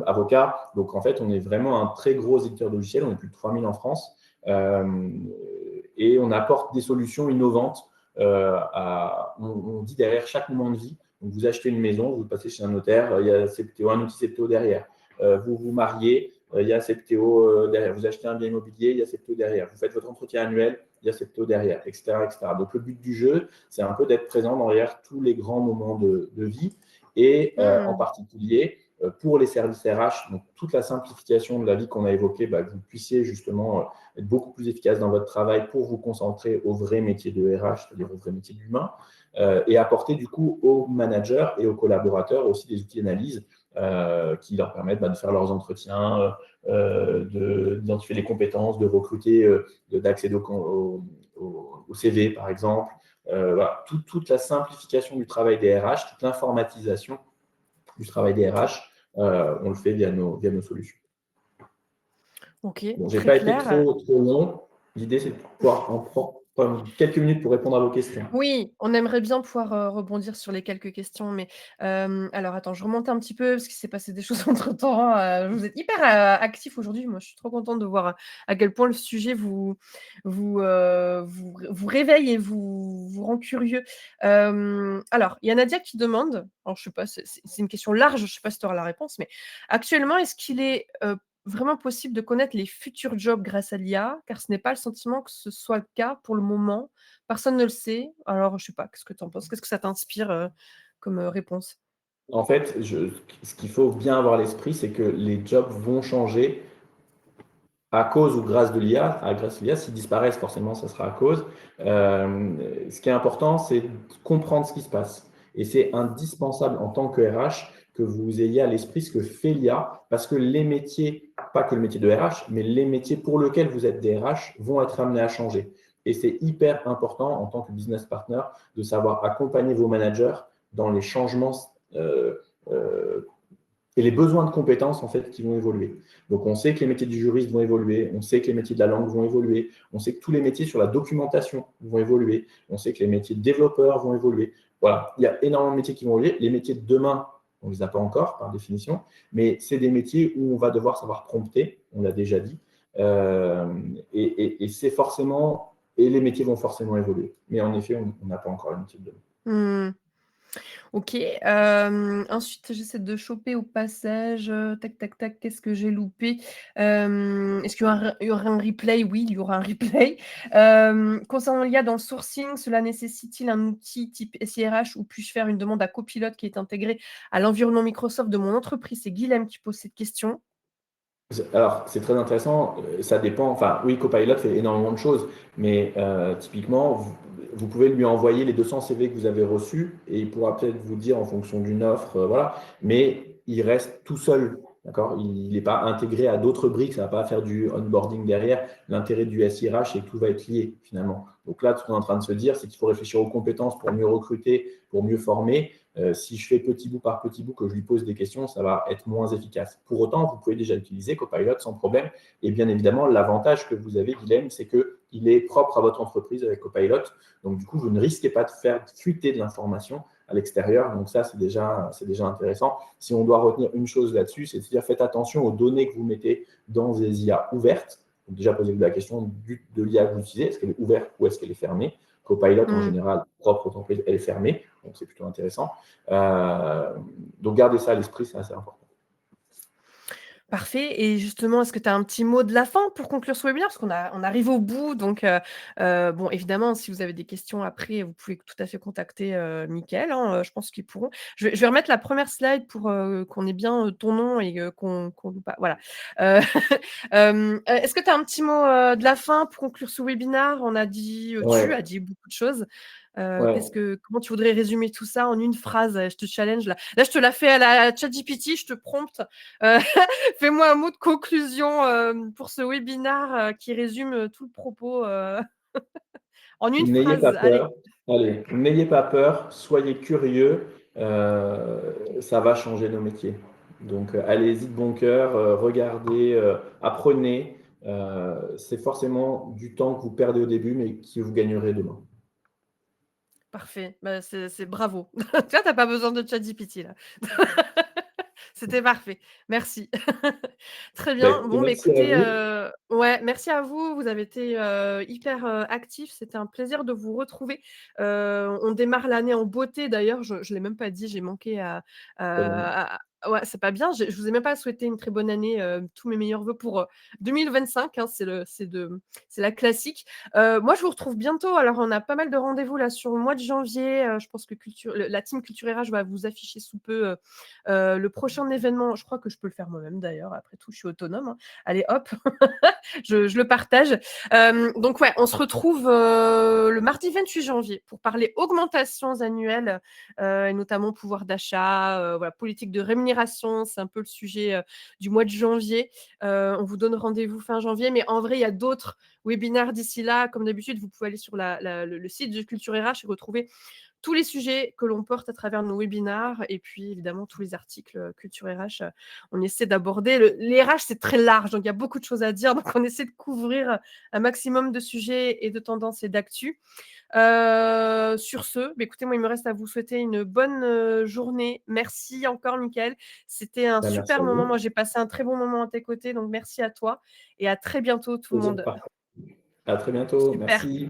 avocat. Donc, en fait, on est vraiment un très gros éditeur de logiciels. On est plus de 3000 en France. Et on apporte des solutions innovantes. On dit derrière chaque moment de vie. Donc, vous achetez une maison, vous passez chez un notaire, il y a Septéo, un outil Septéo derrière. Vous vous mariez, il y a Septéo derrière. Vous achetez un bien immobilier, il y a Septéo derrière. Vous faites votre entretien annuel, il y a Septéo derrière, etc., etc. Donc, le but du jeu, c'est un peu d'être présent derrière tous les grands moments de vie et en Mmh. particulier pour les services RH, donc toute la simplification de la vie qu'on a évoquée, bah, que vous puissiez justement être beaucoup plus efficace dans votre travail pour vous concentrer au vrai métier de RH, c'est-à-dire au vrai métier d'humain. Et apporter du coup aux managers et aux collaborateurs aussi des outils d'analyse qui leur permettent de faire leurs entretiens, d'identifier les compétences, de recruter, d'accéder au CV par exemple. Voilà, toute la simplification du travail des RH, toute l'informatisation du travail des RH, on le fait via nos solutions. OK, Bon, je n'ai très pas été clair. trop long. L'idée, c'est de pouvoir prendre quelques minutes pour répondre à vos questions. Oui, on aimerait bien pouvoir, rebondir sur les quelques questions, mais, alors attends, je remonte un petit peu parce qu'il s'est passé des choses entre-temps, vous êtes hyper, actifs aujourd'hui. Moi, je suis trop contente de voir, à quel point le sujet vous réveille et vous rend curieux. Alors, il y a Nadia qui demande, alors je sais pas, c'est une question large, je sais pas si tu auras la réponse, mais actuellement, est-ce qu'il est, vraiment possible de connaître les futurs jobs grâce à l'IA? Car ce n'est pas le sentiment que ce soit le cas pour le moment. Personne ne le sait. Alors, je sais pas, qu'est-ce que tu en penses? Qu'est-ce que ça t'inspire, comme, réponse? En fait, ce qu'il faut bien avoir à l'esprit, c'est que les jobs vont changer à cause ou grâce de l'IA. Grâce à l'IA, s'ils disparaissent, forcément, ça sera à cause. Ce qui est important, c'est de comprendre ce qui se passe. Et c'est indispensable en tant que RH que vous ayez à l'esprit ce que fait l'IA, parce que les métiers, pas que le métier de RH, mais les métiers pour lesquels vous êtes des RH vont être amenés à changer. Et c'est hyper important en tant que business partner de savoir accompagner vos managers dans les changements euh, et les besoins de compétences en fait qui vont évoluer. Donc on sait que les métiers du juriste vont évoluer, on sait que les métiers de la langue vont évoluer, on sait que tous les métiers sur la documentation vont évoluer, on sait que les métiers de développeurs vont évoluer. Voilà, il y a énormément de métiers qui vont évoluer. Les métiers de demain, on ne les a pas encore par définition, mais c'est des métiers où on va devoir savoir prompter, on l'a déjà dit, et c'est forcément, et les métiers vont forcément évoluer. Mais en effet, on n'a pas encore le métier de demain. Mmh. OK, ensuite j'essaie de choper au passage, tac, tac, tac, qu'est-ce que j'ai loupé? Est-ce qu'il y aura un replay? Oui, il y aura un replay. Concernant l'IA dans le sourcing, cela nécessite-t-il un outil type SIRH ou puis-je faire une demande à Copilot qui est intégré à l'environnement Microsoft de mon entreprise? C'est Guilhem qui pose cette question. Alors, c'est très intéressant. Ça dépend. Enfin, oui, Copilot fait énormément de choses, mais typiquement, vous pouvez lui envoyer les 200 CV que vous avez reçus et il pourra peut-être vous dire en fonction d'une offre, voilà. Mais il reste tout seul, d'accord? Il n'est pas intégré à d'autres briques. Ça ne va pas faire du onboarding derrière. L'intérêt du SIRH, c'est que tout va être lié finalement. Donc là, ce qu'on est en train de se dire, c'est qu'il faut réfléchir aux compétences pour mieux recruter, pour mieux former. Si je fais petit bout par petit bout, que je lui pose des questions, ça va être moins efficace. Pour autant, vous pouvez déjà utiliser Copilot sans problème. Et bien évidemment, l'avantage que vous avez, Guilhem, c'est qu'il est propre à votre entreprise avec Copilot. Donc, du coup, vous ne risquez pas de faire fuiter de l'information à l'extérieur. Donc ça, c'est déjà intéressant. Si on doit retenir une chose là-dessus, c'est de dire faites attention aux données que vous mettez dans des IA ouvertes. Donc déjà, posez-vous la question de l'IA que vous utilisez. Est-ce qu'elle est ouverte ou est-ce qu'elle est fermée? Copilot, en général, propre entreprise, elle est fermée. Donc c'est plutôt intéressant. Donc gardez ça à l'esprit, c'est assez important. Parfait. Et justement, est-ce que tu as un petit mot de la fin pour conclure ce webinaire? Parce on arrive au bout, donc bon, évidemment, si vous avez des questions après, vous pouvez tout à fait contacter, Mickaël, hein, je pense qu'ils pourront. Je vais remettre la première slide pour, qu'on ait bien, ton nom et qu'on loupe pas voilà. Est-ce que tu as un petit mot, de la fin pour conclure ce webinaire? On a dit, tu Ouais, as dit beaucoup de choses. ouais. Comment tu voudrais résumer tout ça en une phrase? Je te challenge là. Là, je te la fais à la ChatGPT, je te prompte. Heu, fais-moi un mot de conclusion, pour ce webinaire, qui résume, tout le propos, en une N'ayez pas phrase. Allez. peur. Allez, n'ayez pas peur, soyez curieux, ça va changer nos métiers. Donc, allez-y de bon cœur, regardez, apprenez. C'est forcément du temps que vous perdez au début, mais que vous gagnerez demain. Parfait. Bah, c'est bravo. Tu vois, tu as pas besoin de ChatGPT là. C'était parfait. Merci. Très Bah, bien. écoutez, Bon, bah, merci à écoutez, vous. ouais, merci à vous. Vous avez été, hyper, actifs. C'était un plaisir de vous retrouver. On démarre l'année en beauté d'ailleurs. Je l'ai même pas dit, j'ai manqué Bonne année. ouais, c'est pas bien. Je vous ai même pas souhaité une très bonne année, tous mes meilleurs vœux pour, 2025, hein. C'est la classique. Moi, je vous retrouve bientôt. Alors, on a pas mal de rendez-vous là sur le mois de janvier. Je pense que la team Culture RH va vous afficher sous peu, le prochain événement. Je crois que je peux le faire moi-même d'ailleurs. Après tout, je suis autonome, hein. Allez, hop, je le partage. Donc ouais, on se retrouve le mardi 28 janvier pour parler augmentations annuelles et notamment pouvoir d'achat, voilà, politique de rémunération. C'est un peu le sujet du mois de janvier. On vous donne rendez-vous fin janvier, mais en vrai, il y a d'autres webinaires d'ici là. Comme d'habitude, vous pouvez aller sur le site de Culture RH et retrouver tous les sujets que l'on porte à travers nos webinaires et puis évidemment tous les articles Culture RH. On essaie d'aborder. Les RH, c'est très large, donc il y a beaucoup de choses à dire. Donc on essaie de couvrir un maximum de sujets et de tendances et d'actu. Sur ce, bah, écoutez, moi, il me reste à vous souhaiter une bonne journée. Merci encore, Mickaël. C'était un Bah, merci super à moment. vous. Moi, j'ai passé un très bon moment à tes côtés, donc merci à toi et à très bientôt tout le Plaisir monde. partagé. À très bientôt. Super. Merci.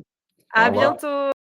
Au À revoir. bientôt.